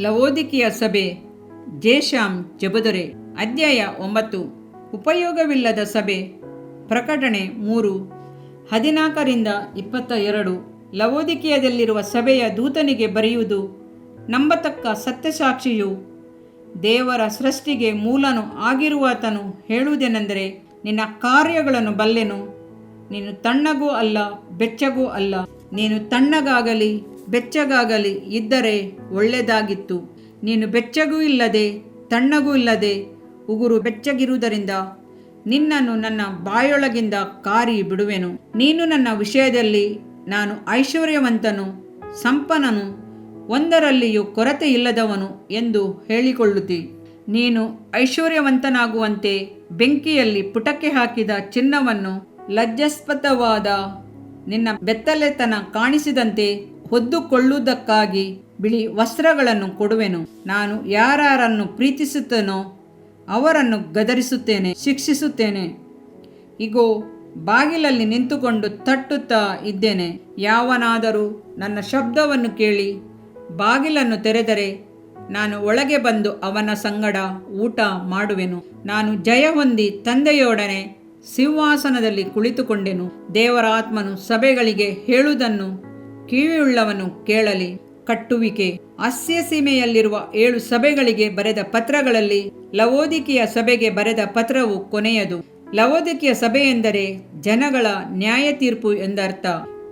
ಲವೋದಿಕೀಯ ಸಭೆ ಜೇಷಾಮ್ ಜಬುದರೆ ಅಧ್ಯಾಯ 9 ಉಪಯೋಗವಿಲ್ಲದ ಸಭೆ ಪ್ರಕಟಣೆ 3:14-22 ಲವೋದಿಕೀಯದಲ್ಲಿರುವ ಸಭೆಯ ದೂತನಿಗೆ ಬರೆಯುವುದು. ನಂಬತಕ್ಕ ಸತ್ಯಸಾಕ್ಷಿಯು ದೇವರ ಸೃಷ್ಟಿಗೆ ಮೂಲನು ಆಗಿರುವಾತನು ಹೇಳುವುದೇನೆಂದರೆ, ನಿನ್ನ ಕಾರ್ಯಗಳನ್ನು ಬಲ್ಲೆನು. ನೀನು ತಣ್ಣಗೂ ಅಲ್ಲ ಬೆಚ್ಚಗೂ ಅಲ್ಲ. ನೀನು ತಣ್ಣಗಾಗಲಿ ಬೆಚ್ಚಗಾಗಲಿ ಇದ್ದರೆ ಒಳ್ಳೆಯದಾಗಿತ್ತು. ನೀನು ಬೆಚ್ಚಗೂ ಇಲ್ಲದೆ ತಣ್ಣಗೂ ಇಲ್ಲದೆ ಉಗುರು ಬೆಚ್ಚಗಿರುವುದರಿಂದ ನಿನ್ನನ್ನು ನನ್ನ ಬಾಯೊಳಗಿಂದ ಕಾರಿ ಬಿಡುವೆನು. ನೀನು ನನ್ನ ವಿಷಯದಲ್ಲಿ ನಾನು ಐಶ್ವರ್ಯವಂತನು, ಸಂಪನ್ನನು, ಒಂದರಲ್ಲಿಯೂ ಕೊರತೆ ಇಲ್ಲದವನು ಎಂದು ಹೇಳಿಕೊಳ್ಳುತ್ತಿ. ನೀನು ಐಶ್ವರ್ಯವಂತನಾಗುವಂತೆ ಬೆಂಕಿಯಲ್ಲಿ ಪುಟಕ್ಕೆ ಹಾಕಿದ ಚಿನ್ನವನ್ನು, ಲಜ್ಜಾಸ್ಪದವಾದ ನಿನ್ನ ಬೆತ್ತಲೆತನ ಕಾಣಿಸಿದಂತೆ ಹೊದ್ದುಕೊಳ್ಳುವುದಕ್ಕಾಗಿ ಬಿಳಿ ವಸ್ತ್ರಗಳನ್ನು ಕೊಡುವೆನು. ನಾನು ಯಾರನ್ನು ಪ್ರೀತಿಸುತ್ತೇನೋ ಅವರನ್ನು ಗದರಿಸುತ್ತೇನೆ, ಶಿಕ್ಷಿಸುತ್ತೇನೆ. ಇಗೋ, ಬಾಗಿಲಲ್ಲಿ ನಿಂತುಕೊಂಡು ತಟ್ಟುತ್ತಾ ಇದ್ದೇನೆ. ಯಾವನಾದರೂ ನನ್ನ ಶಬ್ದವನ್ನು ಕೇಳಿ ಬಾಗಿಲನ್ನು ತೆರೆದರೆ ನಾನು ಒಳಗೆ ಬಂದು ಅವನ ಸಂಗಡ ಊಟ ಮಾಡುವೆನು. ನಾನು ಜಯ ಹೊಂದಿ ತಂದೆಯೊಡನೆ ಸಿಂಹಾಸನದಲ್ಲಿ ಕುಳಿತುಕೊಂಡೆನು. ದೇವರ ಆತ್ಮನು ಸಭೆಗಳಿಗೆ ಹೇಳುವುದನ್ನು ಕಿವಿಯುಳ್ಳವನು ಕೇಳಲಿ. ಕಟ್ಟುವಿಕೆ. ಆಸ್ಯ ಸೀಮೆಯಲ್ಲಿರುವ 7 ಸಭೆಗಳಿಗೆ ಬರೆದ ಪತ್ರಗಳಲ್ಲಿ ಲವೋದಿಕೀಯ ಸಭೆಗೆ ಬರೆದ ಪತ್ರವು ಕೊನೆಯದು. ಲವೋದಿಕೀಯ ಸಭೆ ಎಂದರೆ ಜನಗಳ ನ್ಯಾಯ ತೀರ್ಪು ಎಂದರ್ಥ,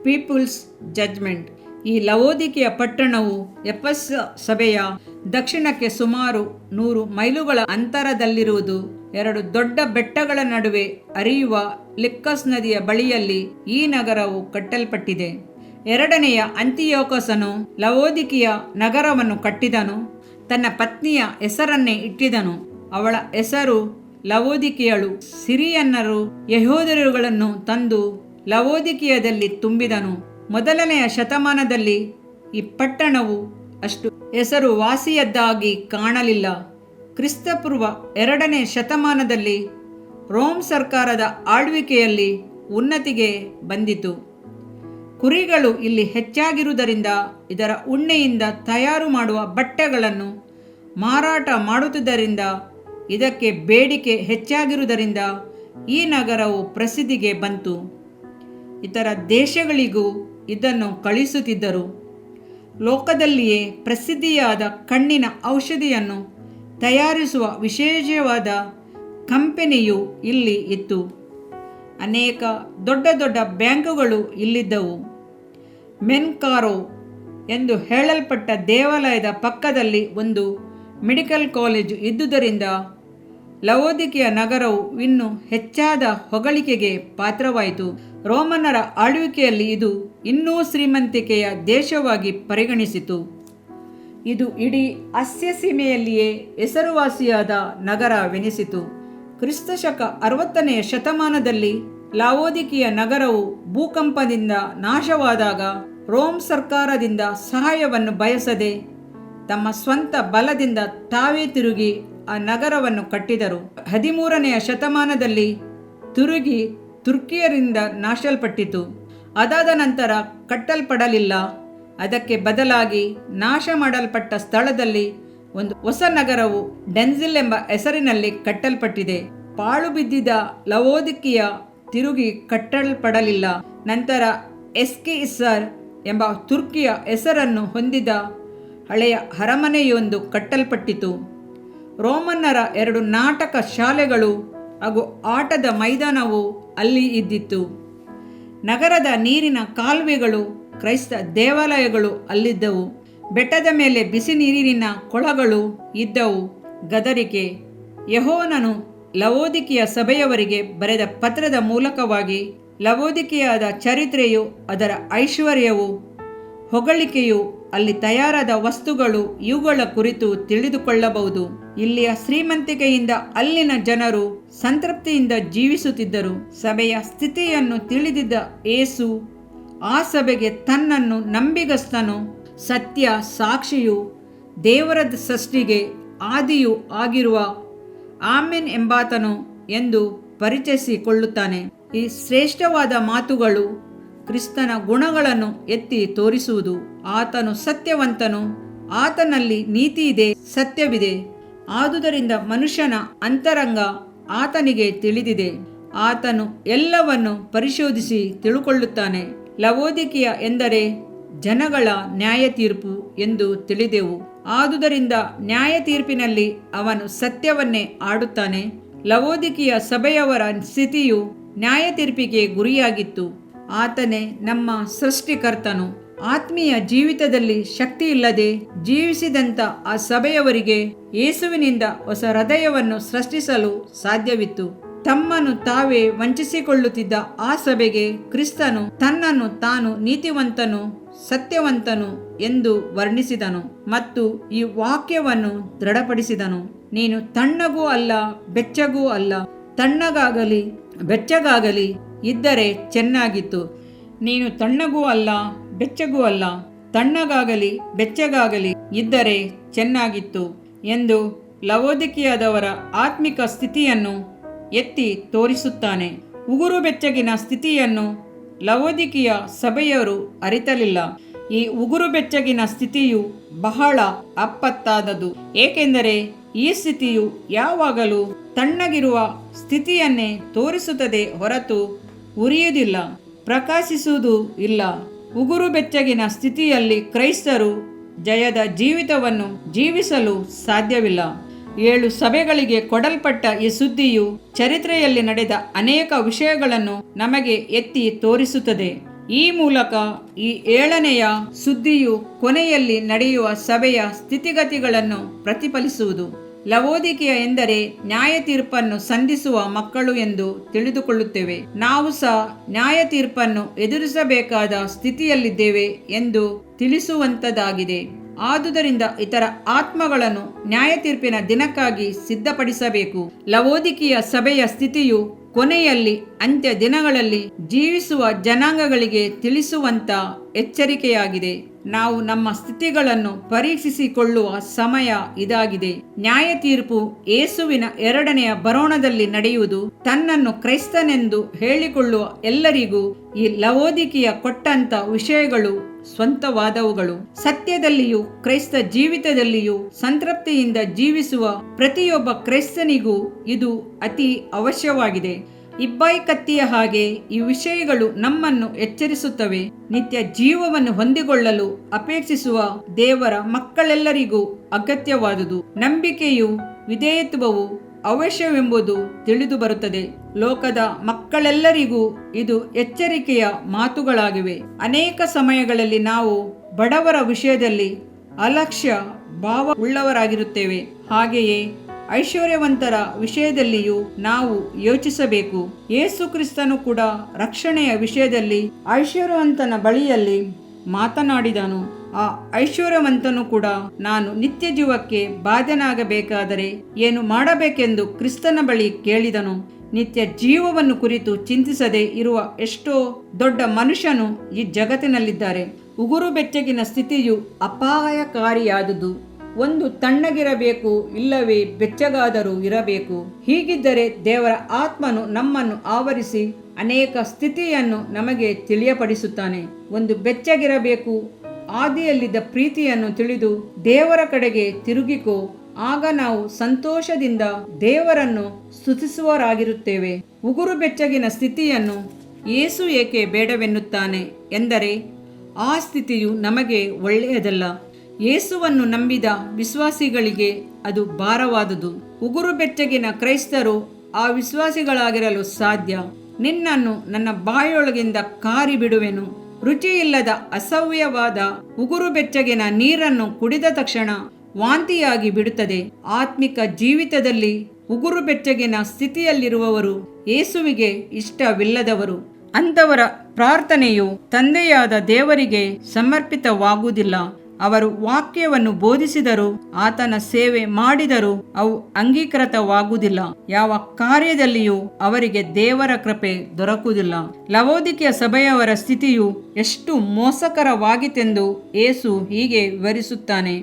ಪೀಪಲ್ಸ್ ಜಡ್ಜ್ಮೆಂಟ್. ಈ ಲವೋದಿಕೀಯ ಪಟ್ಟಣವು ಎಫೆಸ ಸಭೆಯ ದಕ್ಷಿಣಕ್ಕೆ ಸುಮಾರು 100 ಮೈಲುಗಳ ಅಂತರದಲ್ಲಿರುವುದು. 2 ದೊಡ್ಡ ಬೆಟ್ಟಗಳ ನಡುವೆ ಹರಿಯುವ ಲಿಕ್ಕಸ್ ನದಿಯ ಬಳಿಯಲ್ಲಿ ಈ ನಗರವು ಕಟ್ಟಲ್ಪಟ್ಟಿದೆ. 2ನೆಯ ಅಂತಿಯೋಕಸನು ಲವೋದಿಕೀಯ ನಗರವನ್ನು ಕಟ್ಟಿದನು. ತನ್ನ ಪತ್ನಿಯ ಹೆಸರನ್ನೇ ಇಟ್ಟಿದನು. ಅವಳ ಹೆಸರು ಲವೋದಿಕೀಯಳು. ಸಿರಿಯನ್ನರು ಯೆಹೂದ್ಯರುಗಳನ್ನು ತಂದು ಲವೋದಿಕೀಯದಲ್ಲಿ ತುಂಬಿದನು. 1ನೆಯ ಶತಮಾನದಲ್ಲಿ ಈ ಪಟ್ಟಣವು ಅಷ್ಟು ಹೆಸರುವಾಸಿಯದ್ದಾಗಿ ಕಾಣಲಿಲ್ಲ. ಕ್ರಿಸ್ತಪೂರ್ವ 2ನೇ ಶತಮಾನದಲ್ಲಿ ರೋಮ್ ಸರ್ಕಾರದ ಆಳ್ವಿಕೆಯಲ್ಲಿ ಉನ್ನತಿಗೆ ಬಂದಿತು. ಕುರಿಗಳು ಇಲ್ಲಿ ಹೆಚ್ಚಾಗಿರುವುದರಿಂದ ಇದರ ಉಣ್ಣೆಯಿಂದ ತಯಾರು ಮಾಡುವ ಬಟ್ಟೆಗಳನ್ನು ಮಾರಾಟ ಮಾಡುತ್ತಿದ್ದರಿಂದ ಇದಕ್ಕೆ ಬೇಡಿಕೆ ಹೆಚ್ಚಾಗಿರುವುದರಿಂದ ಈ ನಗರವು ಪ್ರಸಿದ್ಧಿಗೆ ಬಂತು. ಇತರ ದೇಶಗಳಿಗೂ ಇದನ್ನು ಕಳಿಸುತ್ತಿದ್ದರು. ಲೋಕದಲ್ಲಿಯೇ ಪ್ರಸಿದ್ಧಿಯಾದ ಕಣ್ಣಿನ ಔಷಧಿಯನ್ನು ತಯಾರಿಸುವ ವಿಶೇಷವಾದ ಕಂಪನಿಯು ಇಲ್ಲಿ ಇತ್ತು. ಅನೇಕ ದೊಡ್ಡ ದೊಡ್ಡ ಬ್ಯಾಂಕುಗಳು ಇಲ್ಲಿದ್ದವು. ಮೆನ್ಕಾರೋ ಎಂದು ಹೇಳಲ್ಪಟ್ಟ ದೇವಾಲಯದ ಪಕ್ಕದಲ್ಲಿ ಒಂದು ಮೆಡಿಕಲ್ ಕಾಲೇಜು ಇದ್ದುದರಿಂದ ಲವೋದಿಕೀಯ ನಗರವು ಇನ್ನೂ ಹೆಚ್ಚಾದ ಹೊಗಳಿಕೆಗೆ ಪಾತ್ರವಾಯಿತು. ರೋಮನ್ನರ ಆಳ್ವಿಕೆಯಲ್ಲಿ ಇದು ಇನ್ನೂ ಶ್ರೀಮಂತಿಕೆಯ ದೇಶವಾಗಿ ಪರಿಗಣಿಸಿತು. ಇದು ಇಡೀ ಆಸ್ಯ ಸೀಮೆಯಲ್ಲಿಯೇ ಹೆಸರುವಾಸಿಯಾದ ನಗರವೆನಿಸಿತು. ಕ್ರಿಸ್ತಶಕ 60ನೆಯ ಶತಮಾನದಲ್ಲಿ ಲವೋದಿಕೀಯ ನಗರವು ಭೂಕಂಪದಿಂದ ನಾಶವಾದಾಗ ರೋಮ್ ಸರ್ಕಾರದಿಂದ ಸಹಾಯವನ್ನು ಬಯಸದೆ ತಮ್ಮ ಸ್ವಂತ ಬಲದಿಂದ ತಾವೇ ತಿರುಗಿ ಆ ನಗರವನ್ನು ಕಟ್ಟಿದರು. 13ನೆಯ ಶತಮಾನದಲ್ಲಿ ತಿರುಗಿ ತುರ್ಕಿಯರಿಂದ ನಾಶಲ್ಪಟ್ಟಿತು. ಅದಾದ ನಂತರ ಕಟ್ಟಲ್ಪಡಲಿಲ್ಲ. ಅದಕ್ಕೆ ಬದಲಾಗಿ ನಾಶ ಮಾಡಲ್ಪಟ್ಟ ಸ್ಥಳದಲ್ಲಿ ಒಂದು ಹೊಸ ನಗರವು ಡೆನ್ಸಿಲ್ ಎಂಬ ಹೆಸರಿನಲ್ಲಿ ಕಟ್ಟಲ್ಪಟ್ಟಿದೆ. ಪಾಳು ಬಿದ್ದಿದ್ದ ಲವೋದಿಕೀಯ ತಿರುಗಿ ಕಟ್ಟಲ್ಪಡಲಿಲ್ಲ. ನಂತರ ಎಸ್ಕಿಸರ್ ಎಂಬ ತುರ್ಕಿಯ ಹೆಸರನ್ನು ಹೊಂದಿದ ಹಳೆಯ ಅರಮನೆಯೊಂದು ಕಟ್ಟಲ್ಪಟ್ಟಿತು. ರೋಮನ್ನರ 2 ನಾಟಕ ಶಾಲೆಗಳು ಹಾಗೂ ಆಟದ ಮೈದಾನವು ಅಲ್ಲಿ ಇದ್ದಿತ್ತು. ನಗರದ ನೀರಿನ ಕಾಲುವೆಗಳು, ಕ್ರೈಸ್ತ ದೇವಾಲಯಗಳು ಅಲ್ಲಿದ್ದವು. ಬೆಟ್ಟದ ಮೇಲೆ ಬಿಸಿ ನೀರಿನ ಕೊಳಗಳು ಇದ್ದವು. ಗದರಿಕೆ. ಯೆಹೋವನು ಲವೋದಿಕೀಯ ಸಭೆಯವರಿಗೆ ಬರೆದ ಪತ್ರದ ಮೂಲಕವಾಗಿ ಲವೋದಿಕೀಯದ ಚರಿತ್ರೆಯು, ಅದರ ಐಶ್ವರ್ಯವು, ಹೊಗಳಿಕೆಯು, ಅಲ್ಲಿ ತಯಾರಾದ ವಸ್ತುಗಳು ಇವುಗಳ ಕುರಿತು ತಿಳಿದುಕೊಳ್ಳಬಹುದು. ಇಲ್ಲಿಯ ಶ್ರೀಮಂತಿಕೆಯಿಂದ ಅಲ್ಲಿನ ಜನರು ಸಂತೃಪ್ತಿಯಿಂದ ಜೀವಿಸುತ್ತಿದ್ದರು. ಸಭೆಯ ಸ್ಥಿತಿಯನ್ನು ತಿಳಿದಿದ್ದ ಯೇಸು ಆ ಸಭೆಗೆ ತನ್ನನ್ನು ನಂಬಿಗಸ್ತನು, ಸತ್ಯ ಸಾಕ್ಷಿಯು, ದೇವರ ಸೃಷ್ಟಿಗೆ ಆದಿಯೂ ಆಗಿರುವ ಆಮೆನ್ ಎಂಬಾತನು ಎಂದು ಪರಿಚಯಿಸಿಕೊಳ್ಳುತ್ತಾನೆ. ಈ ಶ್ರೇಷ್ಠವಾದ ಮಾತುಗಳು ಕ್ರಿಸ್ತನ ಗುಣಗಳನ್ನು ಎತ್ತಿ ತೋರಿಸುವುದು. ಆತನು ಸತ್ಯವಂತನು, ಆತನಲ್ಲಿ ನೀತಿ ಇದೆ, ಸತ್ಯವಿದೆ. ಆದುದರಿಂದ ಮನುಷ್ಯನ ಅಂತರಂಗ ಆತನಿಗೆ ತಿಳಿದಿದೆ. ಆತನು ಎಲ್ಲವನ್ನು ಪರಿಶೋಧಿಸಿ ತಿಳುಕೊಳ್ಳುತ್ತಾನೆ. ಲವೋದಿಕೀಯ ಎಂದರೆ ಜನಗಳ ನ್ಯಾಯ ತೀರ್ಪು ಎಂದು ತಿಳಿದೆವು. ಆದುದರಿಂದ ನ್ಯಾಯ ತೀರ್ಪಿನಲ್ಲಿ ಅವನು ಸತ್ಯವನ್ನೇ ಆಡುತ್ತಾನೆ. ಲವೋದಿಕೀಯ ಸಭೆಯವರ ಸ್ಥಿತಿಯು ನ್ಯಾಯ ತೀರ್ಪಿಗೆ ಗುರಿಯಾಗಿತ್ತು. ಆತನೇ ನಮ್ಮ ಸೃಷ್ಟಿಕರ್ತನು. ಆತ್ಮೀಯ ಜೀವಿತದಲ್ಲಿ ಶಕ್ತಿ ಇಲ್ಲದೆ ಜೀವಿಸಿದಂಥ ಆ ಸಭೆಯವರಿಗೆ ಯೇಸುವಿನಿಂದ ಹೊಸ ಹೃದಯವನ್ನು ಸೃಷ್ಟಿಸಲು ಸಾಧ್ಯವಿತ್ತು. ತಮ್ಮನ್ನು ತಾವೇ ವಂಚಿಸಿಕೊಳ್ಳುತ್ತಿದ್ದ ಆ ಸಭೆಗೆ ಕ್ರಿಸ್ತನು ತನ್ನನ್ನು ತಾನು ನೀತಿವಂತನು, ಸತ್ಯವಂತನು ಎಂದು ವರ್ಣಿಸಿದನು ಮತ್ತು ಈ ವಾಕ್ಯವನ್ನು ದೃಢಪಡಿಸಿದನು. ನೀನು ತಣ್ಣಗೂ ಅಲ್ಲ, ಬೆಚ್ಚಗೂ ಅಲ್ಲ. ತಣ್ಣಗಾಗಲಿ ಬೆಚ್ಚಗಾಗಲಿ ಇದ್ದರೆ ಚೆನ್ನಾಗಿತ್ತು. ನೀನು ತಣ್ಣಗೂ ಅಲ್ಲ, ಬೆಚ್ಚಗೂ ಅಲ್ಲ, ತಣ್ಣಗಾಗಲಿ ಬೆಚ್ಚಗಾಗಲಿ ಇದ್ದರೆ ಚೆನ್ನಾಗಿತ್ತು ಎಂದು ಲವೋದಿಕೀಯದವರ ಆತ್ಮಿಕ ಸ್ಥಿತಿಯನ್ನು ಎತ್ತಿ ತೋರಿಸುತ್ತಾನೆ. ಉಗುರು ಬೆಚ್ಚಗಿನ ಸ್ಥಿತಿಯನ್ನು ಲವೋದಿಕೀಯ ಸಭೆಯವರು ಅರಿತಲಿಲ್ಲ. ಈ ಉಗುರು ಬೆಚ್ಚಗಿನ ಸ್ಥಿತಿಯು ಬಹಳ ಆಪತ್ತಾದದು. ಏಕೆಂದರೆ ಈ ಸ್ಥಿತಿಯು ಯಾವಾಗಲೂ ತಣ್ಣಗಿರುವ ಸ್ಥಿತಿಯನ್ನೇ ತೋರಿಸುತ್ತದೆ ಹೊರತು ಉರಿಯುವುದಿಲ್ಲ, ಪ್ರಕಾಶಿಸುವುದೂ ಇಲ್ಲ. ಉಗುರು ಬೆಚ್ಚಗಿನ ಸ್ಥಿತಿಯಲ್ಲಿ ಕ್ರೈಸ್ತರು ಜಯದ ಜೀವಿತವನ್ನು ಜೀವಿಸಲು ಸಾಧ್ಯವಿಲ್ಲ. 7 ಸಭೆಗಳಿಗೆ ಕೊಡಲ್ಪಟ್ಟ ಈ ಸುದ್ದಿಯು ಚರಿತ್ರೆಯಲ್ಲಿ ನಡೆದ ಅನೇಕ ವಿಷಯಗಳನ್ನು ನಮಗೆ ಎತ್ತಿ ತೋರಿಸುತ್ತದೆ. ಈ ಮೂಲಕ ಈ 7ನೆಯ ಸುದ್ದಿಯು ಕೊನೆಯಲ್ಲಿ ನಡೆಯುವ ಸಭೆಯ ಸ್ಥಿತಿಗತಿಗಳನ್ನು ಪ್ರತಿಫಲಿಸುವುದು. ಲವೋದಿಕೀಯ ಎಂದರೆ ನ್ಯಾಯ ತೀರ್ಪನ್ನು ಸಂಧಿಸುವ ಮಕ್ಕಳು ಎಂದು ತಿಳಿದುಕೊಳ್ಳುತ್ತೇವೆ. ನಾವು ಸಹ ನ್ಯಾಯ ತೀರ್ಪನ್ನು ಎದುರಿಸಬೇಕಾದ ಸ್ಥಿತಿಯಲ್ಲಿದ್ದೇವೆ ಎಂದು ತಿಳಿಸುವಂಥದ್ದಾಗಿದೆ. ಆದುದರಿಂದ ಇತರ ಆತ್ಮಗಳನ್ನು ನ್ಯಾಯ ತೀರ್ಪಿನ ದಿನಕ್ಕಾಗಿ ಸಿದ್ಧಪಡಿಸಬೇಕು. ಲವೋದಿಕೀಯ ಸಭೆಯ ಸ್ಥಿತಿಯು ಕೊನೆಯಲ್ಲಿ ಅಂತ್ಯ ದಿನಗಳಲ್ಲಿ ಜೀವಿಸುವ ಜನಾಂಗಗಳಿಗೆ ತಿಳಿಸುವಂತ ಎಚ್ಚರಿಕೆಯಾಗಿದೆ. ನಾವು ನಮ್ಮ ಸ್ಥಿತಿಗಳನ್ನು ಪರೀಕ್ಷಿಸಿಕೊಳ್ಳುವ ಸಮಯ ಇದಾಗಿದೆ. ನ್ಯಾಯ ತೀರ್ಪು ಯೇಸುವಿನ 2ನೆಯ ಬರೋಣದಲ್ಲಿ ನಡೆಯುವುದು. ತನ್ನನ್ನು ಕ್ರೈಸ್ತನೆಂದು ಹೇಳಿಕೊಳ್ಳುವ ಎಲ್ಲರಿಗೂ ಈ ಲವೋದಿಕೀಯ ಕೊಟ್ಟಂತ ವಿಷಯಗಳು ಸ್ವಂತವಾದವುಗಳು. ಸತ್ಯದಲ್ಲಿಯೂ ಕ್ರೈಸ್ತ ಜೀವಿತದಲ್ಲಿಯೂ ಸಂತೃಪ್ತಿಯಿಂದ ಜೀವಿಸುವ ಪ್ರತಿಯೊಬ್ಬ ಕ್ರೈಸ್ತನಿಗೂ ಇದು ಅತಿ ಅವಶ್ಯವಾಗಿದೆ. ಇಬ್ಬಾಯಿ ಕತ್ತಿಯ ಹಾಗೆ ಈ ವಿಷಯಗಳು ನಮ್ಮನ್ನು ಎಚ್ಚರಿಸುತ್ತವೆ. ನಿತ್ಯ ಜೀವವನ್ನು ಹೊಂದಿಕೊಳ್ಳಲು ಅಪೇಕ್ಷಿಸುವ ದೇವರ ಮಕ್ಕಳೆಲ್ಲರಿಗೂ ಅಗತ್ಯವಾದುದು. ನಂಬಿಕೆಯು ವಿಧೇಯತ್ವವು ಅವಶ್ಯವೆಂಬುದು ತಿಳಿದು ಬರುತ್ತದೆ. ಲೋಕದ ಮಕ್ಕಳೆಲ್ಲರಿಗೂ ಇದು ಎಚ್ಚರಿಕೆಯ ಮಾತುಗಳಾಗಿವೆ. ಅನೇಕ ಸಮಯಗಳಲ್ಲಿ ನಾವು ಬಡವರ ವಿಷಯದಲ್ಲಿ ಅಲಕ್ಷ್ಯ ಭಾವ ಉಳ್ಳವರಾಗಿರುತ್ತೇವೆ. ಹಾಗೆಯೇ ಐಶ್ವರ್ಯವಂತರ ವಿಷಯದಲ್ಲಿಯೂ ನಾವು ಯೋಚಿಸಬೇಕು. ಯೇಸು ಕ್ರಿಸ್ತನು ಕೂಡ ರಕ್ಷಣೆಯ ವಿಷಯದಲ್ಲಿ ಐಶ್ವರ್ಯವಂತನ ಬಳಿಯಲ್ಲಿ ಮಾತನಾಡಿದನು. ಆ ಐಶ್ವರ್ಯವಂತನು ಕೂಡ ನಾನು ನಿತ್ಯ ಜೀವಕ್ಕೆ ಬಾಧ್ಯನಾಗಬೇಕಾದರೆ ಏನು ಮಾಡಬೇಕೆಂದು ಕ್ರಿಸ್ತನ ಬಳಿ ಕೇಳಿದನು. ನಿತ್ಯ ಜೀವವನ್ನು ಕುರಿತು ಚಿಂತಿಸದೆ ಇರುವ ಎಷ್ಟೋ ದೊಡ್ಡ ಮನುಷ್ಯನು ಈ ಜಗತ್ತಿನಲ್ಲಿದ್ದಾರೆ. ಉಗುರು ಬೆಚ್ಚಗಿನ ಸ್ಥಿತಿಯು ಅಪಾಯಕಾರಿಯಾದುದು. ಒಂದು ತಣ್ಣಗಿರಬೇಕು, ಇಲ್ಲವೇ ಬೆಚ್ಚಗಾದರೂ ಇರಬೇಕು. ಹೀಗಿದ್ದರೆ ದೇವರ ಆತ್ಮನು ನಮ್ಮನ್ನು ಆವರಿಸಿ ಅನೇಕ ಸ್ಥಿತಿಯನ್ನು ನಮಗೆ ತಿಳಿಯಪಡಿಸುತ್ತಾನೆ. ಒಂದು ಬೆಚ್ಚಗಿರಬೇಕು, ಆದಿಯಲ್ಲಿದ್ದ ಪ್ರೀತಿಯನ್ನು ತಿಳಿದು ದೇವರ ಕಡೆಗೆ ತಿರುಗಿಕೋ. ಆಗ ನಾವು ಸಂತೋಷದಿಂದ ದೇವರನ್ನು ಸ್ತುತಿಸುವವರಾಗಿರುತ್ತೇವೆ. ಉಗುರು ಬೆಚ್ಚಗಿನ ಸ್ಥಿತಿಯನ್ನು ಯೇಸು ಏಕೆ ಬೇಡವೆನ್ನುತ್ತಾನೆ ಎಂದರೆ ಆ ಸ್ಥಿತಿಯು ನಮಗೆ ಒಳ್ಳೆಯದಲ್ಲ. ಯೇಸುವನ್ನು ನಂಬಿದ ವಿಶ್ವಾಸಿಗಳಿಗೆ ಅದು ಭಾರವಾದುದು. ಉಗುರು ಬೆಚ್ಚಗಿನ ಕ್ರೈಸ್ತರು ಆ ವಿಶ್ವಾಸಿಗಳಾಗಿರಲು ಸಾಧ್ಯ. ನಿನ್ನನ್ನು ನನ್ನ ಬಾಯೊಳಗಿಂದ ಕಾರಿ ಬಿಡುವೆನು. ರುಚಿಯಿಲ್ಲದ ಅಸಹ್ಯವಾದ ಉಗುರು ಬೆಚ್ಚಗಿನ ನೀರನ್ನು ಕುಡಿದ ತಕ್ಷಣ ವಾಂತಿಯಾಗಿ ಬಿಡುತ್ತದೆ. ಆತ್ಮಿಕ ಜೀವಿತದಲ್ಲಿ ಉಗುರು ಬೆಚ್ಚಗಿನ ಸ್ಥಿತಿಯಲ್ಲಿರುವವರು ಯೇಸುವಿಗೆ ಇಷ್ಟವಿಲ್ಲದವರು. ಅಂಥವರ ಪ್ರಾರ್ಥನೆಯು ತಂದೆಯಾದ ದೇವರಿಗೆ ಸಮರ್ಪಿತವಾಗುವುದಿಲ್ಲ. ಅವರು ವಾಕ್ಯವನ್ನು ಬೋಧಿಸಿದರೂ ಆತನ ಸೇವೆ ಮಾಡಿದರೂ ಅವು ಅಂಗೀಕೃತವಾಗುವುದಿಲ್ಲ. ಯಾವ ಕಾರ್ಯದಲ್ಲಿಯೂ ಅವರಿಗೆ ದೇವರ ಕೃಪೆ ದೊರಕುವುದಿಲ್ಲ. ಲವೋದಿಕೀಯ ಸಭೆಯವರ ಸ್ಥಿತಿಯು ಎಷ್ಟು ಮೋಸಕರವಾಗಿತ್ತೆಂದು ಯೇಸು ಹೀಗೆ ವಿವರಿಸುತ್ತಾನೆ.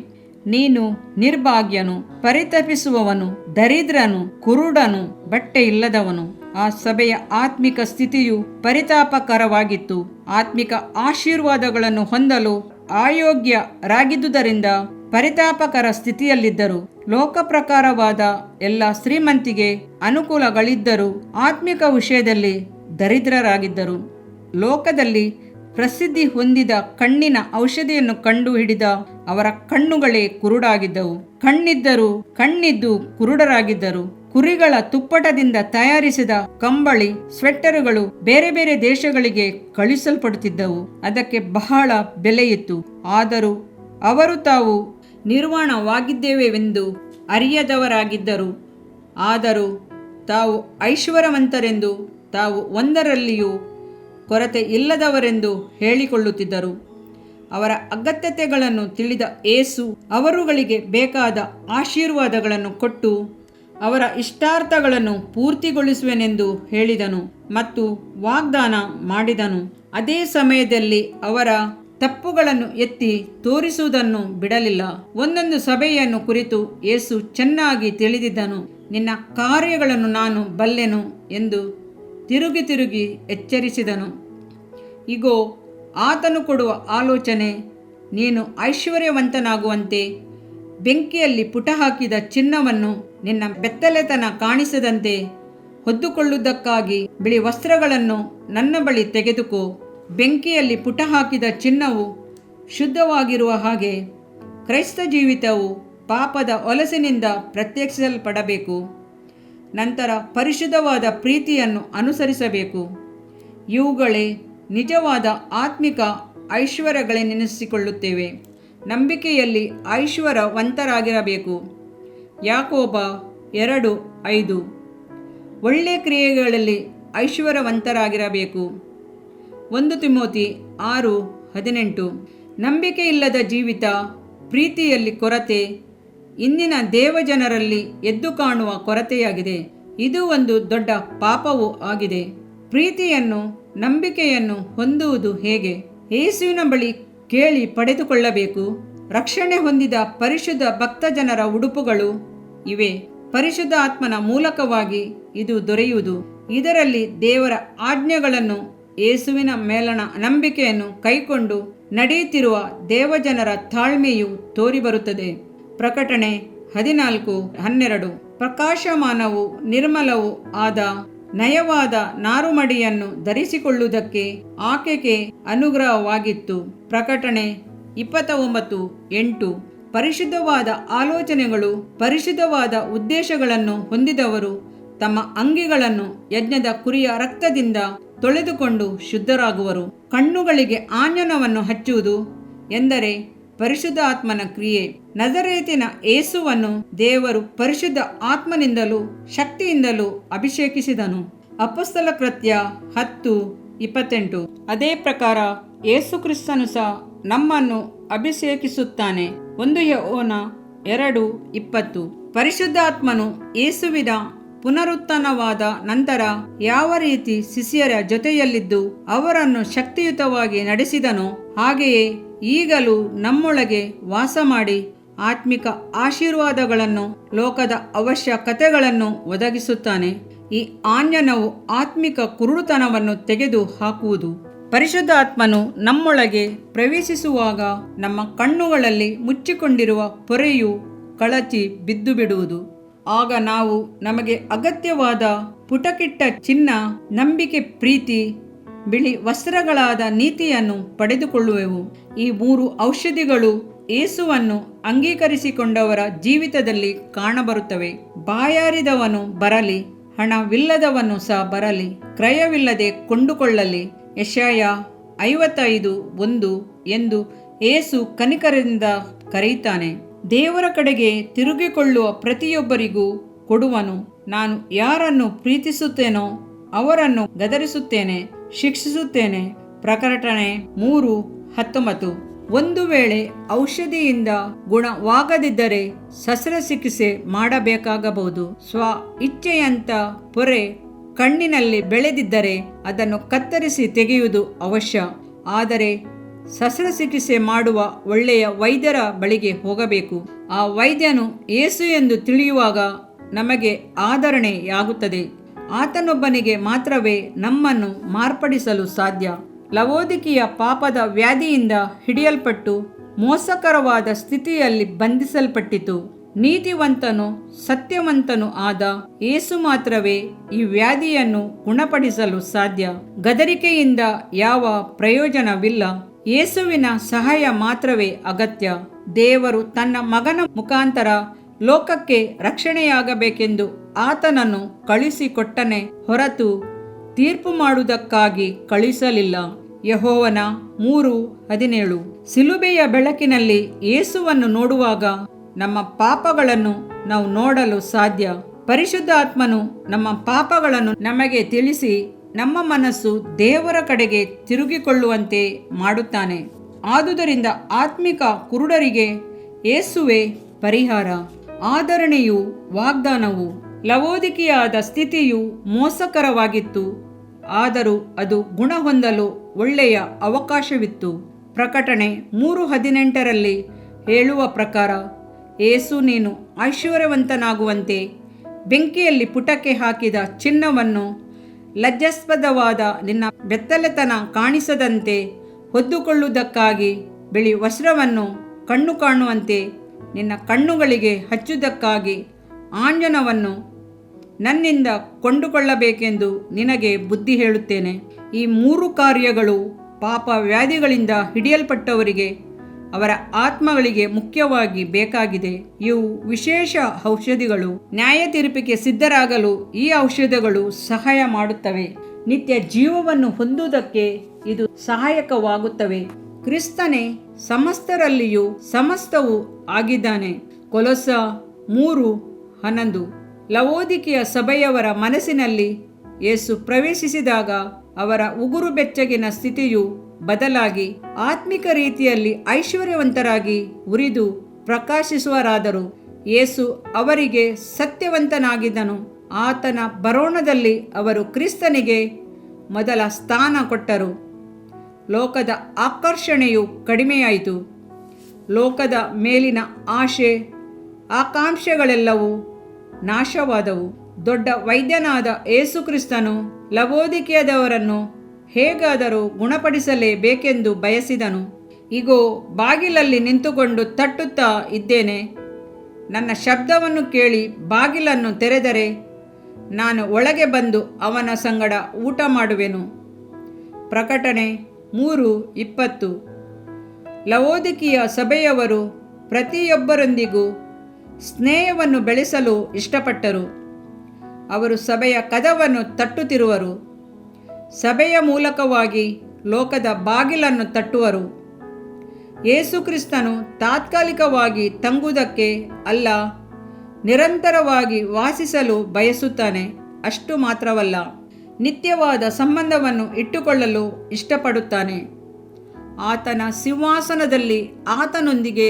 ನೀನು ನಿರ್ಭಾಗ್ಯನು, ಪರಿತಪಿಸುವವನು, ದರಿದ್ರನು, ಕುರುಡನು, ಬಟ್ಟೆ ಇಲ್ಲದವನು. ಆ ಸಭೆಯ ಆತ್ಮಿಕ ಸ್ಥಿತಿಯು ಪರಿತಾಪಕರವಾಗಿತ್ತು. ಆತ್ಮಿಕ ಆಶೀರ್ವಾದಗಳನ್ನು ಹೊಂದಲು ಅಯೋಗ್ಯರಾಗಿದ್ದುದರಿಂದ ಪರಿತಾಪಕರ ಸ್ಥಿತಿಯಲ್ಲಿದ್ದರು. ಲೋಕ ಪ್ರಕಾರವಾದ ಎಲ್ಲ ಶ್ರೀಮಂತಿಗೆ ಅನುಕೂಲಗಳಿದ್ದರೂ ಆತ್ಮಿಕ ವಿಷಯದಲ್ಲಿ ದರಿದ್ರರಾಗಿದ್ದರು. ಲೋಕದಲ್ಲಿ ಪ್ರಸಿದ್ಧಿ ಹೊಂದಿದ ಕಣ್ಣಿನ ಔಷಧಿಯನ್ನು ಕಂಡು ಹಿಡಿದ ಅವರ ಕಣ್ಣುಗಳೇ ಕುರುಡಾಗಿದ್ದವು. ಕಣ್ಣಿದ್ದು ಕುರುಡರಾಗಿದ್ದರು. ಕುರಿಗಳ ತುಪ್ಪಟದಿಂದ ತಯಾರಿಸಿದ ಕಂಬಳಿ, ಸ್ವೆಟ್ಟರುಗಳು ಬೇರೆ ಬೇರೆ ದೇಶಗಳಿಗೆ ಕಳುಹಿಸಲ್ಪಡುತ್ತಿದ್ದವು. ಅದಕ್ಕೆ ಬಹಳ ಬೆಲೆಯಿತ್ತು. ಆದರೂ ಅವರು ತಾವು ನಿರ್ವಾಣವಾಗಿದ್ದೇವೆಂದು ಅರಿಯದವರಾಗಿದ್ದರು. ಆದರೂ ತಾವು ಐಶ್ವರ್ಯವಂತರೆಂದು, ತಾವು ಒಂದರಲ್ಲಿಯೂ ಕೊರತೆ ಇಲ್ಲದವರೆಂದು ಹೇಳಿಕೊಳ್ಳುತ್ತಿದ್ದರು. ಅವರ ಅಗತ್ಯತೆಗಳನ್ನು ತಿಳಿದ ಯೇಸು ಅವರುಗಳಿಗೆ ಬೇಕಾದ ಆಶೀರ್ವಾದಗಳನ್ನು ಕೊಟ್ಟು ಅವರ ಇಷ್ಟಾರ್ಥಗಳನ್ನು ಪೂರ್ತಿಗೊಳಿಸುವೆನೆಂದು ಹೇಳಿದನು ಮತ್ತು ವಾಗ್ದಾನ ಮಾಡಿದನು. ಅದೇ ಸಮಯದಲ್ಲಿ ಅವರ ತಪ್ಪುಗಳನ್ನು ಎತ್ತಿ ತೋರಿಸುವುದನ್ನು ಬಿಡಲಿಲ್ಲ. ಒಂದೊಂದು ಸಭೆಯನ್ನು ಕುರಿತು ಯೇಸು ಚೆನ್ನಾಗಿ ತಿಳಿದಿದ್ದನು. ನಿನ್ನ ಕಾರ್ಯಗಳನ್ನು ನಾನು ಬಲ್ಲೆನು ಎಂದು ತಿರುಗಿ ತಿರುಗಿ ಎಚ್ಚರಿಸಿದನು. ಇಗೋ, ಆತನು ಕೊಡುವ ಆಲೋಚನೆ, ನೀನು ಐಶ್ವರ್ಯವಂತನಾಗುವಂತೆ ಬೆಂಕಿಯಲ್ಲಿ ಪುಟ ಹಾಕಿದ ಚಿನ್ನವನ್ನು ನಿನ್ನ ಬೆತ್ತಲೆತನ ಕಾಣಿಸದಂತೆ ಹೊದ್ದುಕೊಳ್ಳುವುದಕ್ಕಾಗಿ ಬಿಳಿ ವಸ್ತ್ರಗಳನ್ನು ನನ್ನ ಬಳಿ ತೆಗೆದುಕೋ. ಬೆಂಕಿಯಲ್ಲಿ ಪುಟ ಹಾಕಿದ ಚಿನ್ನವು ಶುದ್ಧವಾಗಿರುವ ಹಾಗೆ ಕ್ರೈಸ್ತ ಜೀವಿತವು ಪಾಪದ ಹೊಲಸಿನಿಂದ ಪ್ರತ್ಯೇಕಿಸಲ್ಪಡಬೇಕು. ನಂತರ ಪರಿಶುದ್ಧವಾದ ಪ್ರೀತಿಯನ್ನು ಅನುಸರಿಸಬೇಕು. ಇವುಗಳೇ ನಿಜವಾದ ಆತ್ಮಿಕ ಐಶ್ವರ್ಯಗಳೆನಿಸಿಕೊಳ್ಳುತ್ತೇವೆ. ನಂಬಿಕೆಯಲ್ಲಿ ಐಶ್ವರ್ಯವಂತರಾಗಿರಬೇಕು. ಯಾಕೋಬ 2:5. ಒಳ್ಳೆಯ ಕ್ರಿಯೆಗಳಲ್ಲಿ ಐಶ್ವರ್ಯವಂತರಾಗಿರಬೇಕು. 1 ತಿಮೋತಿ 6:18. ನಂಬಿಕೆಯಿಲ್ಲದ ಜೀವಿತ, ಪ್ರೀತಿಯಲ್ಲಿ ಕೊರತೆ ಇಂದಿನ ದೇವಜನರಲ್ಲಿ ಎದ್ದು ಕಾಣುವ ಕೊರತೆಯಾಗಿದೆ. ಇದು ಒಂದು ದೊಡ್ಡ ಪಾಪವೂ ಆಗಿದೆ. ಪ್ರೀತಿಯನ್ನು, ನಂಬಿಕೆಯನ್ನು ಹೊಂದುವುದು ಹೇಗೆ? ಯೇಸುವಿನ ಬಳಿ ಕೇಳಿ ಪಡೆದುಕೊಳ್ಳಬೇಕು. ರಕ್ಷಣೆ ಹೊಂದಿದ ಪರಿಶುದ್ಧ ಭಕ್ತಜನರ ಉಡುಪುಗಳು ಇವೆ. ಪರಿಶುದ್ಧ ಆತ್ಮನ ಮೂಲಕವಾಗಿ ಇದು ದೊರೆಯುವುದು. ಇದರಲ್ಲಿ ದೇವರ ಆಜ್ಞೆಗಳನ್ನು, ಯೇಸುವಿನ ಮೇಲಣ ನಂಬಿಕೆಯನ್ನು ಕೈಕೊಂಡು ನಡೆಯುತ್ತಿರುವ ದೇವಜನರ ತಾಳ್ಮೆಯು ತೋರಿಬರುತ್ತದೆ. ಪ್ರಕಟಣೆ 14:12. ಪ್ರಕಾಶಮಾನವೂ ನಿರ್ಮಲವೂ ಆದ ನಯವಾದ ನಾರುಮಡಿಯನ್ನು ಧರಿಸಿಕೊಳ್ಳುವುದಕ್ಕೆ ಆಕೆಗೆ ಅನುಗ್ರಹವಾಗಿತ್ತು. ಪ್ರಕಟಣೆ 29:8. ಪರಿಶುದ್ಧವಾದ ಆಲೋಚನೆಗಳು, ಪರಿಶುದ್ಧವಾದ ಉದ್ದೇಶಗಳನ್ನು ಹೊಂದಿದವರು ತಮ್ಮ ಅಂಗಿಗಳನ್ನು ಯಜ್ಞದ ಕುರಿಯ ರಕ್ತದಿಂದ ತೊಳೆದುಕೊಂಡು ಶುದ್ಧರಾಗುವರು. ಕಣ್ಣುಗಳಿಗೆ ಆಜ್ಞಾನವನ್ನು ಹಚ್ಚುವುದು ಎಂದರೆ ಪರಿಶುದ್ಧ ಆತ್ಮನ ಕ್ರಿಯೆ. ನಜರೇತಿನ ಯೇಸುವನ್ನು ದೇವರು ಪರಿಶುದ್ಧ ಆತ್ಮನಿಂದಲೂ ಶಕ್ತಿಯಿಂದಲೂ ಅಭಿಷೇಕಿಸಿದನು. ಅಪೊಸ್ತಲ ಕೃತ್ಯ 10:28. ಅದೇ ಪ್ರಕಾರ ಯೇಸು ಕ್ರಿಸ್ತನು ಸಹ ನಮ್ಮನ್ನು ಅಭಿಷೇಕಿಸುತ್ತಾನೆ. 1 ಯೋಹನ 2:20. ಪರಿಶುದ್ಧಾತ್ಮನು ಯೇಸುವಿನ ಪುನರುತ್ಥಾನವಾದ ನಂತರ ಯಾವ ರೀತಿ ಶಿಷ್ಯರ ಜೊತೆಯಲ್ಲಿದ್ದು ಅವರನ್ನು ಶಕ್ತಿಯುತವಾಗಿ ನಡೆಸಿದನೋ ಹಾಗೆಯೇ ಈಗಲೂ ನಮ್ಮೊಳಗೆ ವಾಸ ಮಾಡಿ ಆತ್ಮಿಕ ಆಶೀರ್ವಾದಗಳನ್ನು, ಲೋಕದ ಅವಶ್ಯಕತೆಗಳನ್ನು ಒದಗಿಸುತ್ತಾನೆ. ಈ ಆಜ್ಞಾನವು ಆತ್ಮಿಕ ಕುರುಡುತನವನ್ನು ತೆಗೆದು ಹಾಕುವುದು. ಪರಿಶುದ್ಧ ಆತ್ಮನು ನಮ್ಮೊಳಗೆ ಪ್ರವೇಶಿಸುವಾಗ ನಮ್ಮ ಕಣ್ಣುಗಳಲ್ಲಿ ಮುಚ್ಚಿಕೊಂಡಿರುವ ಪೊರೆಯು ಕಳಚಿ ಬಿದ್ದು ಬಿಡುವುದು. ಆಗ ನಾವು ನಮಗೆ ಅಗತ್ಯವಾದ ಪುಟಕಿಟ್ಟ ಚಿನ್ನ, ನಂಬಿಕೆ, ಪ್ರೀತಿ, ಬಿಳಿ ವಸ್ತ್ರಗಳಾದ ನೀತಿಯನ್ನು ಪಡೆದುಕೊಳ್ಳುವೆವು. ಈ 3 ಔಷಧಿಗಳು ಯೇಸುವನ್ನು ಅಂಗೀಕರಿಸಿಕೊಂಡವರ ಜೀವಿತದಲ್ಲಿ ಕಾಣಬರುತ್ತವೆ. ಬಾಯಾರಿದವನು ಬರಲಿ, ಹಣವಿಲ್ಲದವನು ಸಹ ಬರಲಿ, ಕ್ರಯವಿಲ್ಲದೆ ಕೊಂಡುಕೊಳ್ಳಲಿ. ಯೆಶಾಯ 55:1 ಎಂದು ಯೇಸು ಕನಿಕರದಿಂದ ಕರೆಯುತ್ತಾನೆ. ದೇವರ ಕಡೆಗೆ ತಿರುಗಿಕೊಳ್ಳುವ ಪ್ರತಿಯೊಬ್ಬರಿಗೂ ಕೊಡುವನು. ನಾನು ಯಾರನ್ನು ಪ್ರೀತಿಸುತ್ತೇನೋ ಅವರನ್ನು ಗದರಿಸುತ್ತೇನೆ, ಶಿಕ್ಷಿಸುತ್ತೇನೆ. ಪ್ರಕಟಣೆ 3:19. ಒಂದು ವೇಳೆ ಔಷಧಿಯಿಂದ ಗುಣವಾಗದಿದ್ದರೆ ಶಸ್ತ್ರಚಿಕಿತ್ಸೆ ಮಾಡಬೇಕಾಗಬಹುದು. ಸ್ವ ಇಚ್ಛೆಯಂತ ಪೊರೆ ಕಣ್ಣಿನಲ್ಲಿ ಬೆಳೆದಿದ್ದರೆ ಅದನ್ನು ಕತ್ತರಿಸಿ ತೆಗೆಯುವುದು ಅವಶ್ಯ. ಆದರೆ ಶಸ್ತ್ರಚಿಕಿತ್ಸೆ ಮಾಡುವ ಒಳ್ಳೆಯ ವೈದ್ಯರ ಬಳಿಗೆ ಹೋಗಬೇಕು. ಆ ವೈದ್ಯನು ಯೇಸು ಎಂದು ತಿಳಿಯುವಾಗ ನಮಗೆ ಆದರಣೆಯಾಗುತ್ತದೆ. ಆತನೊಬ್ಬನಿಗೆ ಮಾತ್ರವೇ ನಮ್ಮನ್ನು ಮಾರ್ಪಡಿಸಲು ಸಾಧ್ಯ. ಲವೋದಿಕೀಯ ಪಾಪದ ವ್ಯಾಧಿಯಿಂದ ಹಿಡಿಯಲ್ಪಟ್ಟು ಮೋಸಕರವಾದ ಸ್ಥಿತಿಯಲ್ಲಿ ಬಂಧಿಸಲ್ಪಟ್ಟಿತು. ನೀತಿವಂತನು ಸತ್ಯವಂತನು ಆದ ಯೇಸು ಮಾತ್ರವೇ ಈ ವ್ಯಾಧಿಯನ್ನು ಗುಣಪಡಿಸಲು ಸಾಧ್ಯ. ಗದರಿಕೆಯಿಂದ ಯಾವ ಪ್ರಯೋಜನವಿಲ್ಲ. ಯೇಸುವಿನ ಸಹಾಯ ಮಾತ್ರವೇ ಅಗತ್ಯ. ದೇವರು ತನ್ನ ಮಗನ ಮುಖಾಂತರ ಲೋಕಕ್ಕೆ ರಕ್ಷಣೆಯಾಗಬೇಕೆಂದು ಆತನನ್ನು ಕಳುಹಿಸಿಕೊಟ್ಟನೆ ಹೊರತು ತೀರ್ಪು ಮಾಡುವುದಕ್ಕಾಗಿ ಕಳುಹಿಸಲಿಲ್ಲ. ಯೆಹೋವನ 3:17. ಸಿಲುಬೆಯ ಬೆಳಕಿನಲ್ಲಿ ಯೇಸುವನ್ನು ನೋಡುವಾಗ ನಮ್ಮ ಪಾಪಗಳನ್ನು ನಾವು ನೋಡಲು ಸಾಧ್ಯ. ಪರಿಶುದ್ಧಾತ್ಮನು ನಮ್ಮ ಪಾಪಗಳನ್ನು ನಮಗೆ ತಿಳಿಸಿ ನಮ್ಮ ಮನಸ್ಸು ದೇವರ ಕಡೆಗೆ ತಿರುಗಿಕೊಳ್ಳುವಂತೆ ಮಾಡುತ್ತಾನೆ. ಆದುದರಿಂದ ಆತ್ಮಿಕ ಕುರುಡರಿಗೆ ಯೇಸುವೇ ಪರಿಹಾರ, ಆದರಣೆಯೂ ವಾಗ್ದಾನವು. ಲವೋದಿಕೀಯದ ಸ್ಥಿತಿಯು ಮೋಸಕರವಾಗಿತ್ತು, ಆದರೂ ಅದು ಗುಣ ಹೊಂದಲು ಒಳ್ಳೆಯ ಅವಕಾಶವಿತ್ತು. ಪ್ರಕಟಣೆ 3:18 ಹೇಳುವ ಪ್ರಕಾರ, ಯೇಸು ನೀನು ಐಶ್ವರ್ಯವಂತನಾಗುವಂತೆ ಬೆಂಕಿಯಲ್ಲಿ ಪುಟಕ್ಕೆ ಹಾಕಿದ ಚಿನ್ನವನ್ನು, ಲಜ್ಜಾಸ್ಪದವಾದ ನಿನ್ನ ಬೆತ್ತಲೆತನ ಕಾಣಿಸದಂತೆ ಹೊದ್ದುಕೊಳ್ಳುವುದಕ್ಕಾಗಿ ಬಿಳಿ ವಸ್ತ್ರವನ್ನು ಕಣ್ಣು ಕಾಣುವಂತೆ ನಿನ್ನ ಕಣ್ಣುಗಳಿಗೆ ಹಚ್ಚುವುದಕ್ಕಾಗಿ ಆಂಜನವನ್ನು ನನ್ನಿಂದ ಕೊಂಡುಕೊಳ್ಳಬೇಕೆಂದು ನಿನಗೆ ಬುದ್ಧಿ ಹೇಳುತ್ತೇನೆ. ಈ 3 ಕಾರ್ಯಗಳು ಪಾಪ ವ್ಯಾಧಿಗಳಿಂದ ಹಿಡಿಯಲ್ಪಟ್ಟವರಿಗೆ, ಅವರ ಆತ್ಮಗಳಿಗೆ ಮುಖ್ಯವಾಗಿ ಬೇಕಾಗಿದೆ. ಇವು ವಿಶೇಷ ಔಷಧಿಗಳು. ನ್ಯಾಯ ತೀರ್ಪಿಗೆ ಸಿದ್ಧರಾಗಲು ಈ ಔಷಧಗಳು ಸಹಾಯ ಮಾಡುತ್ತವೆ. ನಿತ್ಯ ಜೀವವನ್ನು ಹೊಂದುವುದಕ್ಕೆ ಇದು ಸಹಾಯಕವಾಗುತ್ತವೆ. ಕ್ರಿಸ್ತನೇ ಸಮಸ್ತರಲ್ಲಿಯೂ ಸಮಸ್ತವೂ ಆಗಿದ್ದಾನೆ. ಕೊಲೊಸ 3:11. ಲವೋದಿಕೀಯ ಸಭೆಯವರ ಮನಸ್ಸಿನಲ್ಲಿ ಯೇಸು ಪ್ರವೇಶಿಸಿದಾಗ ಅವರ ಉಗುರು ಬೆಚ್ಚಗಿನ ಸ್ಥಿತಿಯು ಬದಲಾಗಿ ಆತ್ಮಿಕ ರೀತಿಯಲ್ಲಿ ಐಶ್ವರ್ಯವಂತರಾಗಿ ಉರಿದು ಪ್ರಕಾಶಿಸುವರಾದರು. ಯೇಸು ಅವರಿಗೆ ಸತ್ಯವಂತನಾಗಿದ್ದನು. ಆತನ ಬರೋಣದಲ್ಲಿ ಅವರು ಕ್ರಿಸ್ತನಿಗೆ ಮೊದಲ ಸ್ಥಾನ ಕೊಟ್ಟರು. ಲೋಕದ ಆಕರ್ಷಣೆಯು ಕಡಿಮೆಯಾಯಿತು. ಲೋಕದ ಮೇಲಿನ ಆಶೆ ಆಕಾಂಕ್ಷೆಗಳೆಲ್ಲವೂ ನಾಶವಾದವು. ದೊಡ್ಡ ವೈದ್ಯನಾದ ಯೇಸು ಕ್ರಿಸ್ತನು ಲವೋದಿಕೀಯದವರನ್ನು ಹೇಗಾದರೂ ಗುಣಪಡಿಸಲೇಬೇಕೆಂದು ಬಯಸಿದನು. ಇಗೋ, ಬಾಗಿಲಲ್ಲಿ ನಿಂತುಕೊಂಡು ತಟ್ಟುತ್ತಾ ಇದ್ದೇನೆ. ನನ್ನ ಶಬ್ದವನ್ನು ಕೇಳಿ ಬಾಗಿಲನ್ನು ತೆರೆದರೆ ನಾನು ಒಳಗೆ ಬಂದು ಅವನ ಸಂಗಡ ಊಟ ಮಾಡುವೆನು. ಪ್ರಕಟಣೆ 3:20. ಲವೋದಿಕೀಯ ಸಭೆಯವರು ಪ್ರತಿಯೊಬ್ಬರೊಂದಿಗೂ ಸ್ನೇಹವನ್ನು ಬೆಳೆಸಲು ಇಷ್ಟಪಟ್ಟರು. ಅವರು ಸಭೆಯ ಕದವನ್ನು ತಟ್ಟುತ್ತಿರುವರು. ಸಭೆಯ ಮೂಲಕವಾಗಿ ಲೋಕದ ಬಾಗಿಲನ್ನು ತಟ್ಟುವರು. ಯೇಸು ಕ್ರಿಸ್ತನು ತಾತ್ಕಾಲಿಕವಾಗಿ ತಂಗುವುದಕ್ಕೆ ಅಲ್ಲ, ನಿರಂತರವಾಗಿ ವಾಸಿಸಲು ಬಯಸುತ್ತಾನೆ. ಅಷ್ಟು ಮಾತ್ರವಲ್ಲ, ನಿತ್ಯವಾದ ಸಂಬಂಧವನ್ನು ಇಟ್ಟುಕೊಳ್ಳಲು ಇಷ್ಟಪಡುತ್ತಾನೆ. ಆತನ ಸಿಂಹಾಸನದಲ್ಲಿ ಆತನೊಂದಿಗೆ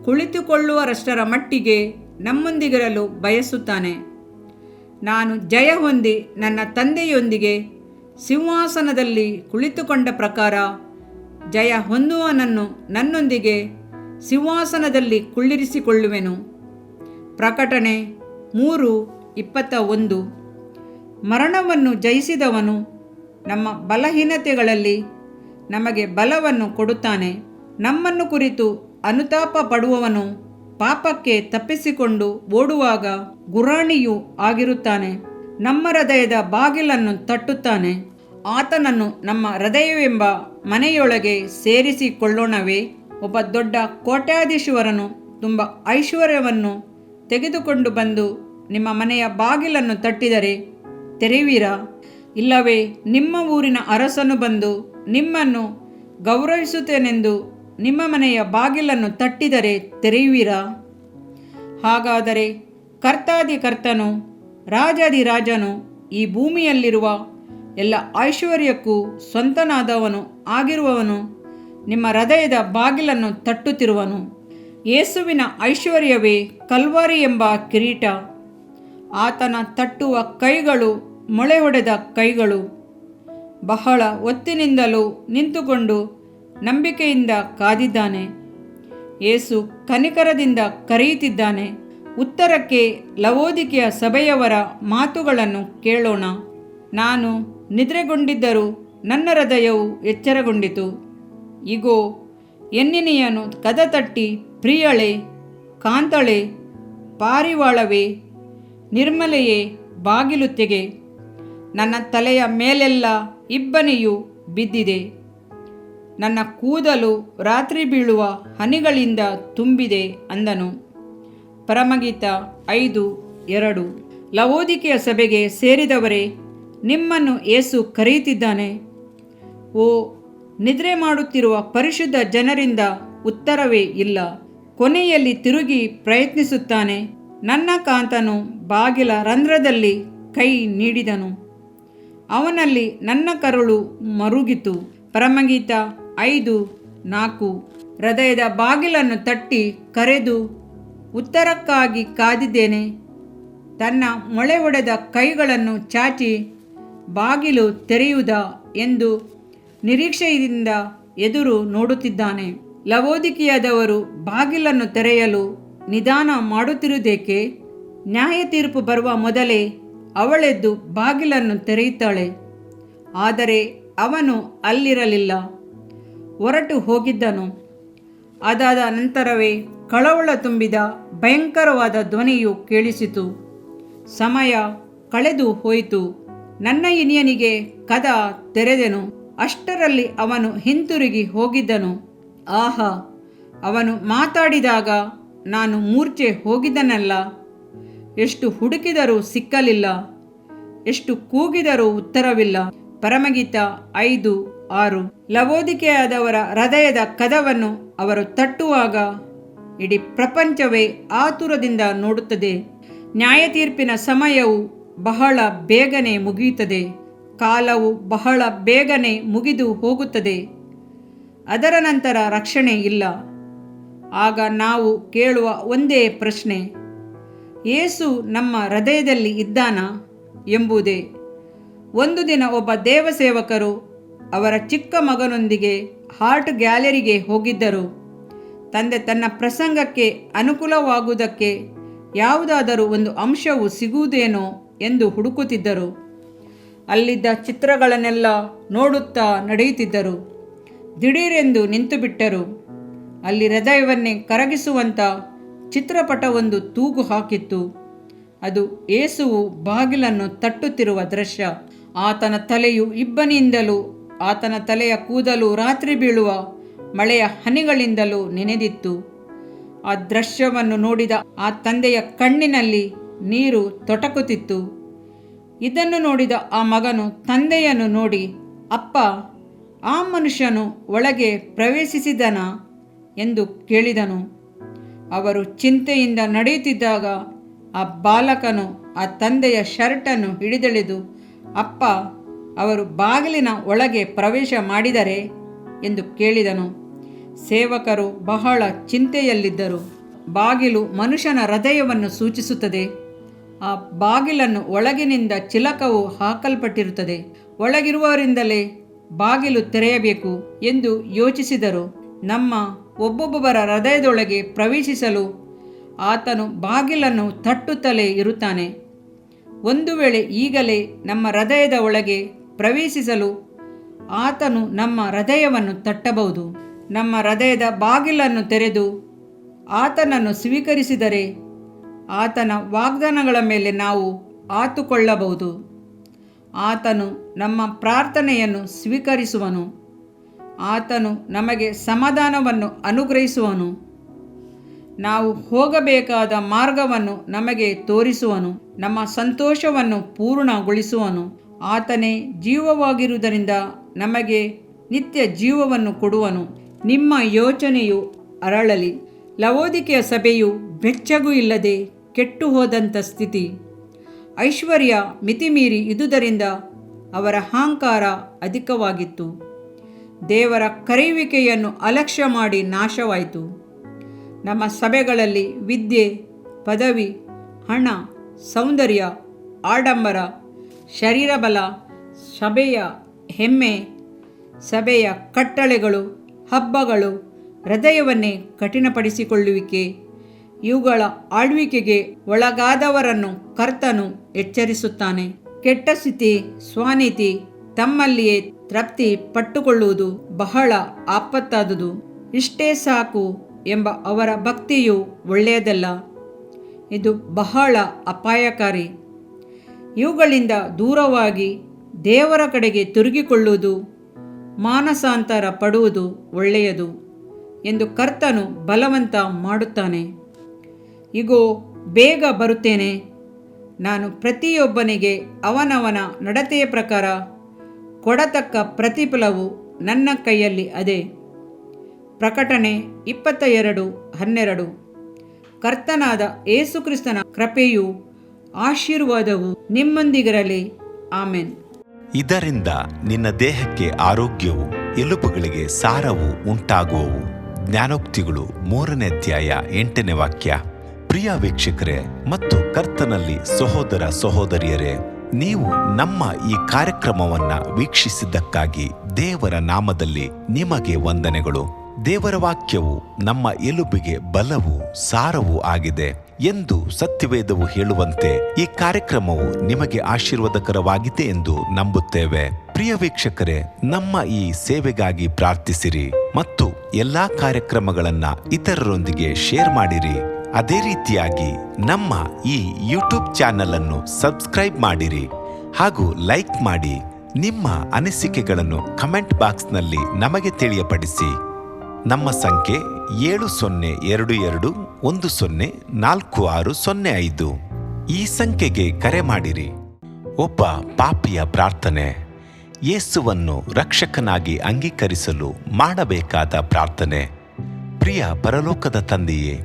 ಕುಳಿತುಕೊಳ್ಳುವರಷ್ಟರ ಮಟ್ಟಿಗೆ ನಮ್ಮೊಂದಿಗಿರಲು ಬಯಸುತ್ತಾನೆ. ನಾನು ಜಯ ಹೊಂದಿ ನನ್ನ ತಂದೆಯೊಂದಿಗೆ ಸಿಂಹಾಸನದಲ್ಲಿ ಕುಳಿತುಕೊಂಡ ಪ್ರಕಾರ ಜಯ ಹೊಂದುವನನ್ನು ನನ್ನೊಂದಿಗೆ ಸಿಂಹಾಸನದಲ್ಲಿ ಕುಳ್ಳಿರಿಸಿಕೊಳ್ಳುವೆನು. ಪ್ರಕಟಣೆ 3:21. ಮರಣವನ್ನು ಜಯಿಸಿದವನು ನಮ್ಮ ಬಲಹೀನತೆಗಳಲ್ಲಿ ನಮಗೆ ಬಲವನ್ನು ಕೊಡುತ್ತಾನೆ. ನಮ್ಮನ್ನು ಕುರಿತು ಅನುತಾಪ ಪಡುವವನು ಪಾಪಕ್ಕೆ ತಪ್ಪಿಸಿಕೊಂಡು ಓಡುವಾಗ ಗುರಾಣಿಯೂ ಆಗಿರುತ್ತಾನೆ. ನಮ್ಮ ಹೃದಯದ ಬಾಗಿಲನ್ನು ತಟ್ಟುತ್ತಾನೆ. ಆತನನ್ನು ನಮ್ಮ ಹೃದಯವೆಂಬ ಮನೆಯೊಳಗೆ ಸೇರಿಸಿಕೊಳ್ಳೋಣವೇ? ಒಬ್ಬ ದೊಡ್ಡ ಕೋಟ್ಯಾಧೀಶ್ವರನು ತುಂಬ ಐಶ್ವರ್ಯವನ್ನು ತೆಗೆದುಕೊಂಡು ಬಂದು ನಿಮ್ಮ ಮನೆಯ ಬಾಗಿಲನ್ನು ತಟ್ಟಿದರೆ ತೆರೆಯುವಿರಾ? ಇಲ್ಲವೇ ನಿಮ್ಮ ಊರಿನ ಅರಸನು ಬಂದು ನಿಮ್ಮನ್ನು ಗೌರವಿಸುತ್ತೇನೆಂದು ನಿಮ್ಮ ಮನೆಯ ಬಾಗಿಲನ್ನು ತಟ್ಟಿದರೆ ತೆರೆಯುವಿರಾ? ಹಾಗಾದರೆ ಕರ್ತಾದಿ ಕರ್ತನು, ರಾಜಾದಿರಾಜನು, ಈ ಭೂಮಿಯಲ್ಲಿರುವ ಎಲ್ಲ ಐಶ್ವರ್ಯಕ್ಕೂ ಸ್ವಂತನಾದವನು ಆಗಿರುವವನು ನಿಮ್ಮ ಹೃದಯದ ಬಾಗಿಲನ್ನು ತಟ್ಟುತ್ತಿರುವನು. ಯೇಸುವಿನ ಐಶ್ವರ್ಯವೇ ಕಲ್ವಾರಿ ಎಂಬ ಕಿರೀಟ. ಆತನ ತಟ್ಟುವ ಕೈಗಳು ಮೊಳೆ ಹೊಡೆದ ಕೈಗಳು. ಬಹಳ ಹೊತ್ತಿನಿಂದಲೂ ನಿಂತುಕೊಂಡು ನಂಬಿಕೆಯಿಂದ ಕಾದಿದ್ದಾನೆ. ಯೇಸು ಕನಿಕರದಿಂದ ಕರೆಯುತ್ತಿದ್ದಾನೆ. ಉತ್ತರಕ್ಕೆ ಲವೋದಿಕೀಯ ಸಭೆಯವರ ಮಾತುಗಳನ್ನು ಕೇಳೋಣ. ನಾನು ನಿದ್ರೆಗೊಂಡಿದ್ದರೂ ನನ್ನ ಹೃದಯವು ಎಚ್ಚರಗೊಂಡಿತು. ಇಗೋ, ಎನ್ನಿನೆಯನು ಕದ ತಟ್ಟಿ, ಪ್ರಿಯಳೆ, ಕಾಂತಳೆ, ಪಾರಿವಾಳವೇ, ನಿರ್ಮಲೆಯೇ, ಬಾಗಿಲು ತೆಗೆ. ನನ್ನ ತಲೆಯ ಮೇಲೆಲ್ಲ ಇಬ್ಬನಿಯು ಬಿದ್ದಿದೆ, ನನ್ನ ಕೂದಲು ರಾತ್ರಿ ಬೀಳುವ ಹನಿಗಳಿಂದ ತುಂಬಿದೆ ಅಂದನು. ಪರಮಗೀತ 5:2. ಲವೋದಿಕೆಯ ಸಭೆಗೆ ಸೇರಿದವರೇ, ನಿಮ್ಮನ್ನು ಯೇಸು ಕರೆಯುತ್ತಿದ್ದಾನೆ. ಓ ನಿದ್ರೆ ಮಾಡುತ್ತಿರುವ ಪರಿಶುದ್ಧ ಜನರಿಂದ ಉತ್ತರವೇ ಇಲ್ಲ. ಕೊನೆಯಲ್ಲಿ ತಿರುಗಿ ಪ್ರಯತ್ನಿಸುತ್ತಾನೆ. ನನ್ನ ಕಾಂತನು ಬಾಗಿಲ ರಂಧ್ರದಲ್ಲಿ ಕೈ ನೀಡಿದನು, ಅವನಲ್ಲಿ ನನ್ನ ಕರುಳು ಮರುಗಿತು. ಪರಮಗೀತ 5:4. ಹೃದಯದ ಬಾಗಿಲನ್ನು ತಟ್ಟಿ ಕರೆದು ಉತ್ತರಕ್ಕಾಗಿ ಕಾದಿದ್ದೇನೆ. ತನ್ನ ಮೊಳೆ ಒಡೆದ ಕೈಗಳನ್ನು ಚಾಚಿ ಬಾಗಿಲು ತೆರೆಯುವುದಾ ಎಂದು ನಿರೀಕ್ಷೆಯಿಂದ ಎದುರು ನೋಡುತ್ತಿದ್ದಾನೆ. ಲವೋದಿಕೆಯದವರು ಬಾಗಿಲನ್ನು ತೆರೆಯಲು ನಿಧಾನ ಮಾಡುತ್ತಿರುವುದೇಕೆ? ನ್ಯಾಯ ತೀರ್ಪು ಬರುವ ಮೊದಲೇ ಅವಳೆದ್ದು ಬಾಗಿಲನ್ನು ತೆರೆಯುತ್ತಾಳೆ. ಆದರೆ ಅವನು ಅಲ್ಲಿರಲಿಲ್ಲ, ಹೊರಟು ಹೋಗಿದ್ದನು. ಅದಾದ ನಂತರವೇ ಕಳವಳ ತುಂಬಿದ ಭಯಂಕರವಾದ ಧ್ವನಿಯು ಕೇಳಿಸಿತು. ಸಮಯ ಕಳೆದು ಹೋಯಿತು. ನನ್ನ ಇನಿಯನಿಗೆ ಕದ ತೆರೆದೆನು. ಅಷ್ಟರಲ್ಲಿ ಅವನು ಹಿಂತಿರುಗಿ ಹೋಗಿದ್ದನು. ಆಹಾ, ಅವನು ಮಾತಾಡಿದಾಗ ನಾನು ಮೂರ್ಛೆ ಹೋಗಿದ್ದನಲ್ಲ. ಎಷ್ಟು ಹುಡುಕಿದರೂ ಸಿಕ್ಕಲಿಲ್ಲ, ಎಷ್ಟು ಕೂಗಿದರೂ ಉತ್ತರವಿಲ್ಲ. ಪರಮಗೀತ 5:6. ಲವೋದಿಕೆಯಾದವರ ಹೃದಯದ ಕದವನ್ನು ಅವರು ತಟ್ಟುವಾಗ ಇಡೀ ಪ್ರಪಂಚವೇ ಆತುರದಿಂದ ನೋಡುತ್ತದೆ. ನ್ಯಾಯ ತೀರ್ಪಿನ ಸಮಯವು ಬಹಳ ಬೇಗನೆ ಮುಗಿಯುತ್ತದೆ. ಕಾಲವು ಬಹಳ ಬೇಗನೆ ಮುಗಿದು ಹೋಗುತ್ತದೆ. ಅದರ ನಂತರ ರಕ್ಷಣೆ ಇಲ್ಲ. ಆಗ ನಾವು ಕೇಳುವ ಒಂದೇ ಪ್ರಶ್ನೆ, ಯೇಸು ನಮ್ಮ ಹೃದಯದಲ್ಲಿ ಇದ್ದಾನಾ ಎಂಬುದೇ. ಒಂದು ದಿನ ಒಬ್ಬ ದೇವಸೇವಕರು ಅವರ ಚಿಕ್ಕ ಮಗನೊಂದಿಗೆ ಆರ್ಟ್ ಗ್ಯಾಲರಿಗೆ ಹೋಗಿದ್ದರು. ತಂದೆ ತನ್ನ ಪ್ರಸಂಗಕ್ಕೆ ಅನುಕೂಲವಾಗುವುದಕ್ಕೆ ಯಾವುದಾದರೂ ಒಂದು ಅಂಶವು ಸಿಗುವುದೇನೋ ಎಂದು ಹುಡುಕುತ್ತಿದ್ದರು. ಅಲ್ಲಿದ್ದ ಚಿತ್ರಗಳನ್ನೆಲ್ಲ ನೋಡುತ್ತಾ ನಡೆಯುತ್ತಿದ್ದರು. ದಿಢೀರೆಂದು ನಿಂತುಬಿಟ್ಟರು. ಅಲ್ಲಿ ಹೃದಯವನ್ನೇ ಕರಗಿಸುವಂಥ ಚಿತ್ರಪಟವೊಂದು ತೂಗು ಹಾಕಿತ್ತು. ಅದು ಯೇಸುವು ಬಾಗಿಲನ್ನು ತಟ್ಟುತ್ತಿರುವ ದೃಶ್ಯ. ಆತನ ತಲೆಯು ಇಬ್ಬನಿಯಿಂದಲೂ ಆತನ ತಲೆಯ ಕೂದಲು ರಾತ್ರಿ ಬೀಳುವ ಮಳೆಯ ಹನಿಗಳಿಂದಲೂ ನೆನೆದಿತ್ತು. ಆ ದೃಶ್ಯವನ್ನು ನೋಡಿದ ಆ ತಂದೆಯ ಕಣ್ಣಿನಲ್ಲಿ ನೀರು ತೊಟಕುತ್ತಿತ್ತು. ಇದನ್ನು ನೋಡಿದ ಆ ಮಗನು ತಂದೆಯನ್ನು ನೋಡಿ, ಅಪ್ಪ, ಆ ಮನುಷ್ಯನು ಒಳಗೆ ಪ್ರವೇಶಿಸಿದನಾ ಎಂದು ಕೇಳಿದನು. ಅವರು ಚಿಂತೆಯಿಂದ ನಡೆಯುತ್ತಿದ್ದಾಗ ಆ ಬಾಲಕನು ಆ ತಂದೆಯ ಶರ್ಟನ್ನು ಹಿಡಿದೆಳೆದು, ಅಪ್ಪ, ಅವರು ಬಾಗಿಲಿನ ಒಳಗೆ ಪ್ರವೇಶ ಮಾಡಿದರೆ ಎಂದು ಕೇಳಿದನು. ಸೇವಕರು ಬಹಳ ಚಿಂತೆಯಲ್ಲಿದ್ದರು. ಬಾಗಿಲು ಮನುಷ್ಯನ ಹೃದಯವನ್ನು ಸೂಚಿಸುತ್ತದೆ. ಆ ಬಾಗಿಲನ್ನು ಒಳಗಿನಿಂದ ಚಿಲಕವು ಹಾಕಲ್ಪಟ್ಟಿರುತ್ತದೆ. ಒಳಗಿರುವವರಿಂದಲೇ ಬಾಗಿಲು ತೆರೆಯಬೇಕು ಎಂದು ಯೋಚಿಸಿದರು. ನಮ್ಮ ಒಬ್ಬೊಬ್ಬರ ಹೃದಯದೊಳಗೆ ಪ್ರವೇಶಿಸಲು ಆತನು ಬಾಗಿಲನ್ನು ತಟ್ಟುತ್ತಲೇ ಇರುತ್ತಾನೆ. ಒಂದು ವೇಳೆ ಈಗಲೇ ನಮ್ಮ ಹೃದಯದ ಒಳಗೆ ಪ್ರವೇಶಿಸಲು ಆತನು ನಮ್ಮ ಹೃದಯವನ್ನು ತಟ್ಟಬಹುದು. ನಮ್ಮ ಹೃದಯದ ಬಾಗಿಲನ್ನು ತೆರೆದು ಆತನನ್ನು ಸ್ವೀಕರಿಸಿದರೆ ಆತನ ವಾಗ್ದಾನಗಳ ಮೇಲೆ ನಾವು ಆತುಕೊಳ್ಳಬಹುದು. ಆತನು ನಮ್ಮ ಪ್ರಾರ್ಥನೆಯನ್ನು ಸ್ವೀಕರಿಸುವನು. ಆತನು ನಮಗೆ ಸಮಾಧಾನವನ್ನು ಅನುಗ್ರಹಿಸುವನು. ನಾವು ಹೋಗಬೇಕಾದ ಮಾರ್ಗವನ್ನು ನಮಗೆ ತೋರಿಸುವನು. ನಮ್ಮ ಸಂತೋಷವನ್ನು ಪೂರ್ಣಗೊಳಿಸುವನು. ಆತನೇ ಜೀವವಾಗಿರುವುದರಿಂದ ನಮಗೆ ನಿತ್ಯ ಜೀವವನ್ನು ಕೊಡುವನು. ನಿಮ್ಮ ಯೋಚನೆಯು ಅರಳಲಿ. ಲವೋದಿಕೆಯ ಸಭೆಯು ಬೆಚ್ಚಗೂ ಇಲ್ಲದೆ ಕೆಟ್ಟು ಹೋದಂಥ ಸ್ಥಿತಿ. ಐಶ್ವರ್ಯ ಮಿತಿಮೀರಿ ಇದ್ದುದರಿಂದ ಅವರ ಅಹಂಕಾರ ಅಧಿಕವಾಗಿತ್ತು. ದೇವರ ಕರೆಯುವಿಕೆಯನ್ನು ಅಲಕ್ಷ್ಯ ಮಾಡಿ ನಾಶವಾಯಿತು. ನಮ್ಮ ಸಭೆಗಳಲ್ಲಿ ವಿದ್ಯೆ, ಪದವಿ, ಹಣ, ಸೌಂದರ್ಯ, ಆಡಂಬರ, ಶರೀರಬಲ, ಸಭೆಯ ಹೆಮ್ಮೆ, ಸಭೆಯ ಕಟ್ಟಳೆಗಳು, ಹಬ್ಬಗಳು, ಹೃದಯವನ್ನೇ ಕಠಿಣಪಡಿಸಿಕೊಳ್ಳುವಿಕೆ, ಇವುಗಳ ಆಳ್ವಿಕೆಗೆ ಒಳಗಾದವರನ್ನು ಕರ್ತನು ಎಚ್ಚರಿಸುತ್ತಾನೆ. ಕೆಟ್ಟ ಸ್ಥಿತಿ, ಸ್ವನೀತಿ, ತಮ್ಮಲ್ಲಿಯೇ ತೃಪ್ತಿ ಪಟ್ಟುಕೊಳ್ಳುವುದು ಬಹಳ ಆಪತ್ತಾದುದು. ಇಷ್ಟೇ ಸಾಕು ಎಂಬ ಅವರ ಭಕ್ತಿಯು ಒಳ್ಳೆಯದಲ್ಲ. ಇದು ಬಹಳ ಅಪಾಯಕಾರಿ. ಇವುಗಳಿಂದ ದೂರವಾಗಿ ದೇವರ ಕಡೆಗೆ ತಿರುಗಿಕೊಳ್ಳುವುದು, ಮಾನಸಾಂತರ ಪಡುವುದು ಒಳ್ಳೆಯದು ಎಂದು ಕರ್ತನು ಬಲವಂತ ಮಾಡುತ್ತಾನೆ. ಇಗೋ, ಬೇಗ ಬರುತ್ತೇನೆ. ನಾನು ಪ್ರತಿಯೊಬ್ಬನಿಗೆ ಅವನವನ ನಡತೆಯ ಪ್ರಕಾರ ಕೊಡತಕ್ಕ ಪ್ರತಿಫಲವು ನನ್ನ ಕೈಯಲ್ಲಿ ಅದೆ. ಪ್ರಕಟಣೆ 22:12. ಕರ್ತನಾದ ಯೇಸುಕ್ರಿಸ್ತನ ಕೃಪೆಯೂ ಆಶೀರ್ವಾದವು ನಿಮ್ಮೊಂದಿಗಿರಲಿ. ಆಮೆನ್. ಇದರಿಂದ ನಿನ್ನ ದೇಹಕ್ಕೆ ಆರೋಗ್ಯವು, ಎಲುಬುಗಳಿಗೆ ಸಾರವು ಉಂಟಾಗುವವು. ಜ್ಞಾನೋಕ್ತಿಗಳು 3ನೇ ಅಧ್ಯಾಯ 8ನೇ ವಾಕ್ಯ. ಪ್ರಿಯ ವೀಕ್ಷಕರೇ ಮತ್ತು ಕರ್ತನಲ್ಲಿ ಸಹೋದರ ಸಹೋದರಿಯರೇ, ನೀವು ನಮ್ಮ ಈ ಕಾರ್ಯಕ್ರಮವನ್ನ ವೀಕ್ಷಿಸಿದ್ದಕ್ಕಾಗಿ ದೇವರ ನಾಮದಲ್ಲಿ ನಿಮಗೆ ವಂದನೆಗಳು. ದೇವರ ವಾಕ್ಯವು ನಮ್ಮ ಎಲುಬಿಗೆ ಬಲವು, ಸಾರವೂ ಆಗಿದೆ ಎಂದು ಸತ್ಯವೇದವು ಹೇಳುವಂತೆ ಈ ಕಾರ್ಯಕ್ರಮವು ನಿಮಗೆ ಆಶೀರ್ವಾದಕರವಾಗಿದೆ ಎಂದು ನಂಬುತ್ತೇವೆ. ಪ್ರಿಯ ವೀಕ್ಷಕರೇ, ನಮ್ಮ ಈ ಸೇವೆಗಾಗಿ ಪ್ರಾರ್ಥಿಸಿರಿ ಮತ್ತು ಎಲ್ಲಾ ಕಾರ್ಯಕ್ರಮಗಳನ್ನ ಇತರರೊಂದಿಗೆ ಶೇರ್ ಮಾಡಿರಿ. ಅದೇ ರೀತಿಯಾಗಿ ನಮ್ಮ ಈ ಯೂಟ್ಯೂಬ್ ಚಾನೆಲ್ ಅನ್ನು ಸಬ್ಸ್ಕ್ರೈಬ್ ಮಾಡಿರಿ ಹಾಗೂ ಲೈಕ್ ಮಾಡಿ. ನಿಮ್ಮ ಅನಿಸಿಕೆಗಳನ್ನು ಕಮೆಂಟ್ ಬಾಕ್ಸ್ನಲ್ಲಿ ನಮಗೆ ತಿಳಿಯಪಡಿಸಿ. ನಮ್ಮ ಸಂಖ್ಯೆ 7022104605. ಈ ಸಂಖ್ಯೆಗೆ ಕರೆ ಮಾಡಿರಿ. ಒಬ್ಬ ಪಾಪಿಯ ಪ್ರಾರ್ಥನೆ. ಯೇಸುವನ್ನು ರಕ್ಷಕನಾಗಿ ಅಂಗೀಕರಿಸಲು ಮಾಡಬೇಕಾದ ಪ್ರಾರ್ಥನೆ. ಪ್ರಿಯ ಪರಲೋಕದ ತಂದೆಯೇ,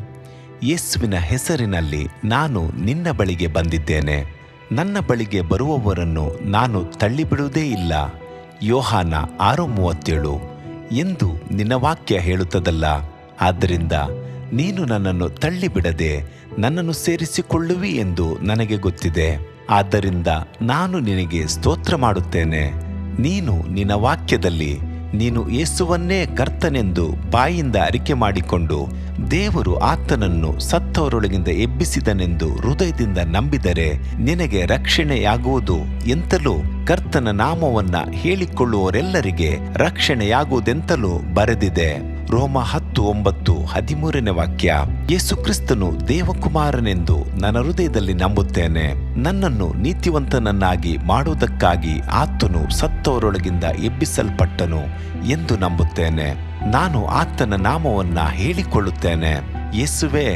ಯೇಸುವಿನ ಹೆಸರಿನಲ್ಲಿ ನಾನು ನಿನ್ನ ಬಳಿಗೆ ಬಂದಿದ್ದೇನೆ. ನನ್ನ ಬಳಿಗೆ ಬರುವವರನ್ನು ನಾನು ತಳ್ಳಿಬಿಡುವುದೇ ಇಲ್ಲ. ಯೋಹಾನ 6:37 ಎಂದು ನಿನ್ನ ವಾಕ್ಯ ಹೇಳುತ್ತದಲ್ಲ. ಆದ್ದರಿಂದ ನೀನು ನನ್ನನ್ನು ತಳ್ಳಿಬಿಡದೆ ನನ್ನನ್ನು ಸೇರಿಸಿಕೊಳ್ಳುವಿ ಎಂದು ನನಗೆ ಗೊತ್ತಿದೆ. ಆದ್ದರಿಂದ ನಾನು ನಿನಗೆ ಸ್ತೋತ್ರ ಮಾಡುತ್ತೇನೆ. ನೀನು ನಿನ್ನ ವಾಕ್ಯದಲ್ಲಿ ನೀನು ಯೇಸುವನ್ನೇ ಕರ್ತನೆಂದು ಬಾಯಿಂದ ಅರಿಕೆ ಮಾಡಿಕೊಂಡು ದೇವರು ಆತನನ್ನು ಸತ್ತವರೊಳಗಿಂದ ಎಬ್ಬಿಸಿದನೆಂದು ಹೃದಯದಿಂದ ನಂಬಿದರೆ ನಿನಗೆ ರಕ್ಷಣೆಯಾಗುವುದು ಎಂತಲೂ, ಕರ್ತನ ನಾಮವನ್ನ ಹೇಳಿಕೊಳ್ಳುವವರೆಲ್ಲರಿಗೆ ರಕ್ಷಣೆಯಾಗುವುದೆಂತಲೂ ಬರೆದಿದೆ. ರೋಮ 10:9-13ನೇ ವಾಕ್ಯ. ಯೇಸುಕ್ರಿಸ್ತನು ದೇವಕುಮಾರನೆಂದು ನನ್ನ ಹೃದಯದಲ್ಲಿ ನಂಬುತ್ತೇನೆ. ನನ್ನನ್ನು ನೀತಿವಂತನನ್ನಾಗಿ ಮಾಡುವುದಕ್ಕಾಗಿ ಆತನು ಸತ್ತವರೊಳಗಿಂದ ಎಬ್ಬಿಸಲ್ಪಟ್ಟನು ಎಂದು ನಂಬುತ್ತೇನೆ. ನಾನು ಆತನ ನಾಮವನ್ನ ಹೇಳಿಕೊಳ್ಳುತ್ತೇನೆ. ಯೇಸುವೇ,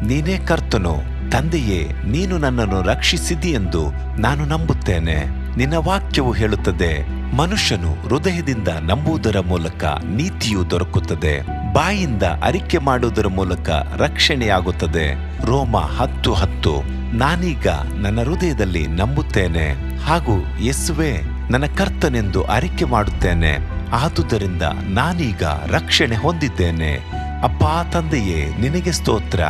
ನೀನೇ ಕರ್ತನು. ತಂದೆಯೇ, ನೀನು ನನ್ನನ್ನು ರಕ್ಷಿಸಿದಿ ಎಂದು ನಾನು ನಂಬುತ್ತೇನೆ. ನಿನ್ನ ವಾಕ್ಯವು ಹೇಳುತ್ತದೆ, ಮನುಷ್ಯನು ಹೃದಯದಿಂದ ನಂಬುವುದರ ಮೂಲಕ ನೀತಿಯು ದೊರಕುತ್ತದೆ, ಬಾಯಿಂದ ಅರಿಕೆ ಮಾಡುವುದರ ಮೂಲಕ ರಕ್ಷಣೆಯಾಗುತ್ತದೆ. ರೋಮ 10:10. ನಾನೀಗ ನನ್ನ ಹೃದಯದಲ್ಲಿ ನಂಬುತ್ತೇನೆ ಹಾಗೂ ಯೇಸುವೇ ನನ್ನ ಕರ್ತನೆಂದು ಅರಿಕೆ ಮಾಡುತ್ತೇನೆ. ಆದುದರಿಂದ ನಾನೀಗ ರಕ್ಷಣೆ ಹೊಂದಿದ್ದೇನೆ. ಅಪ್ಪಾ ತಂದೆಯೇ, ನಿನಗೆ ಸ್ತೋತ್ರ.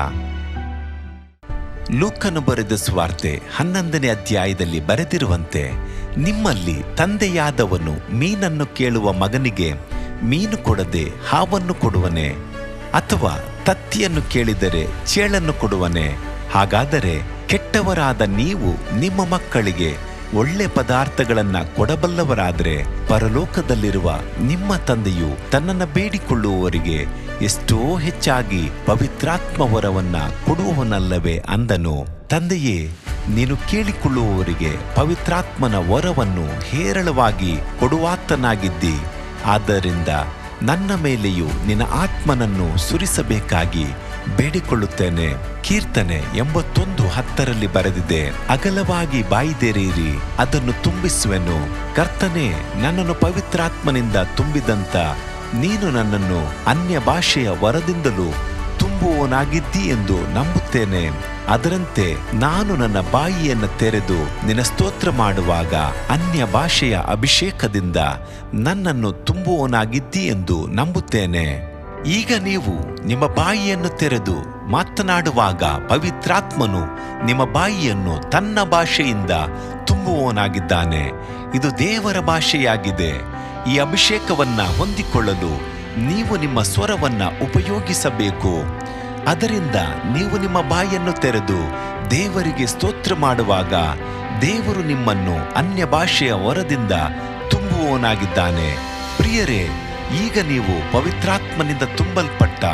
ಲೂಕನು ಬರೆದ ಸುವಾರ್ತೆ 11ನೇ ಅಧ್ಯಾಯದಲ್ಲಿ ಬರೆದಿರುವಂತೆ, ನಿಮ್ಮಲ್ಲಿ ತಂದೆಯಾದವನು ಮೀನನ್ನು ಕೇಳುವ ಮಗನಿಗೆ ಮೀನು ಕೊಡದೆ ಹಾವನ್ನು ಕೊಡುವನೆ? ಅಥವಾ ತತ್ತಿಯನ್ನು ಕೇಳಿದರೆ ಚೇಳನ್ನು ಕೊಡುವನೆ? ಹಾಗಾದರೆ ಕೆಟ್ಟವರಾದ ನೀವು ನಿಮ್ಮ ಮಕ್ಕಳಿಗೆ ಒಳ್ಳೆ ಪದಾರ್ಥಗಳನ್ನ ಕೊಡಬಲ್ಲವರಾದರೆ ಪರಲೋಕದಲ್ಲಿರುವ ನಿಮ್ಮ ತಂದೆಯು ತನ್ನನ್ನು ಬೇಡಿಕೊಳ್ಳುವವರಿಗೆ ಎಷ್ಟೋ ಹೆಚ್ಚಾಗಿ ಪವಿತ್ರಾತ್ಮ ವರವನ್ನ ಕೊಡುವವನಲ್ಲವೇ ಅಂದನು. ತಂದೆಯೇ, ನೀನು ಕೇಳಿಕೊಳ್ಳುವವರಿಗೆ ಪವಿತ್ರಾತ್ಮನ ವರವನ್ನು ಹೇರಳವಾಗಿ ಕೊಡುವಾತನಾಗಿದ್ದಿ. ಆದ್ದರಿಂದ ನನ್ನ ಮೇಲೆಯೂ ನಿನ್ನ ಆತ್ಮನನ್ನು ಸುರಿಸಬೇಕಾಗಿ ಬೇಡಿಕೊಳ್ಳುತ್ತೇನೆ. ಕೀರ್ತನೆ 81:10 ಬರೆದಿದೆ, ಅಗಲವಾಗಿ ಬಾಯಿದೆರೆಯಿರಿ, ಅದನ್ನು ತುಂಬಿಸುವೆನು. ಕರ್ತನೇ, ನನ್ನನ್ನು ಪವಿತ್ರಾತ್ಮನಿಂದ ತುಂಬಿದಂತ ನೀನು ನನ್ನನ್ನು ಅನ್ಯ ಭಾಷೆಯ ವರದಿಂದಲೂ ತುಂಬುವವನಾಗಿದ್ದಿ ಎಂದು ನಂಬುತ್ತೇನೆ. ಅದರಂತೆ ನಾನು ನನ್ನ ಬಾಯಿಯನ್ನು ತೆರೆದು ನಿನ್ನ ಸ್ತೋತ್ರ ಮಾಡುವಾಗ ಅನ್ಯ ಭಾಷೆಯ ಅಭಿಷೇಕದಿಂದ ನನ್ನನ್ನು ತುಂಬುವವನಾಗಿದ್ದಿ ಎಂದು ನಂಬುತ್ತೇನೆ. ಈಗ ನೀವು ನಿಮ್ಮ ಬಾಯಿಯನ್ನು ತೆರೆದು ಮಾತನಾಡುವಾಗ ಪವಿತ್ರಾತ್ಮನು ನಿಮ್ಮ ಬಾಯಿಯನ್ನು ತನ್ನ ಭಾಷೆಯಿಂದ ತುಂಬುವವನಾಗಿದ್ದಾನೆ. ಇದು ದೇವರ ಭಾಷೆಯಾಗಿದೆ. ಈ ಅಭಿಷೇಕವನ್ನ ಹೊಂದಿಕೊಳ್ಳಲು ನೀವು ನಿಮ್ಮ ಸ್ವರವನ್ನ ಉಪಯೋಗಿಸಬೇಕು. ಅದರಿಂದ ನೀವು ನಿಮ್ಮ ಬಾಯನ್ನು ತೆರೆದು ದೇವರಿಗೆ ಸ್ತೋತ್ರ ಮಾಡುವಾಗ ದೇವರು ನಿಮ್ಮನ್ನು ಅನ್ಯ ಭಾಷೆಯ ವರದಿಂದ ತುಂಬುವವನಾಗಿದ್ದಾನೆ. ಪ್ರಿಯರೇ, ಈಗ ನೀವು ಪವಿತ್ರಾತ್ಮನಿಂದ ತುಂಬಲ್ಪಟ್ಟ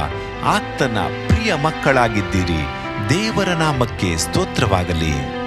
ಆತನ ಪ್ರಿಯ ಮಕ್ಕಳಾಗಿದ್ದೀರಿ. ದೇವರ ನಾಮಕ್ಕೆ ಸ್ತೋತ್ರವಾಗಲಿ.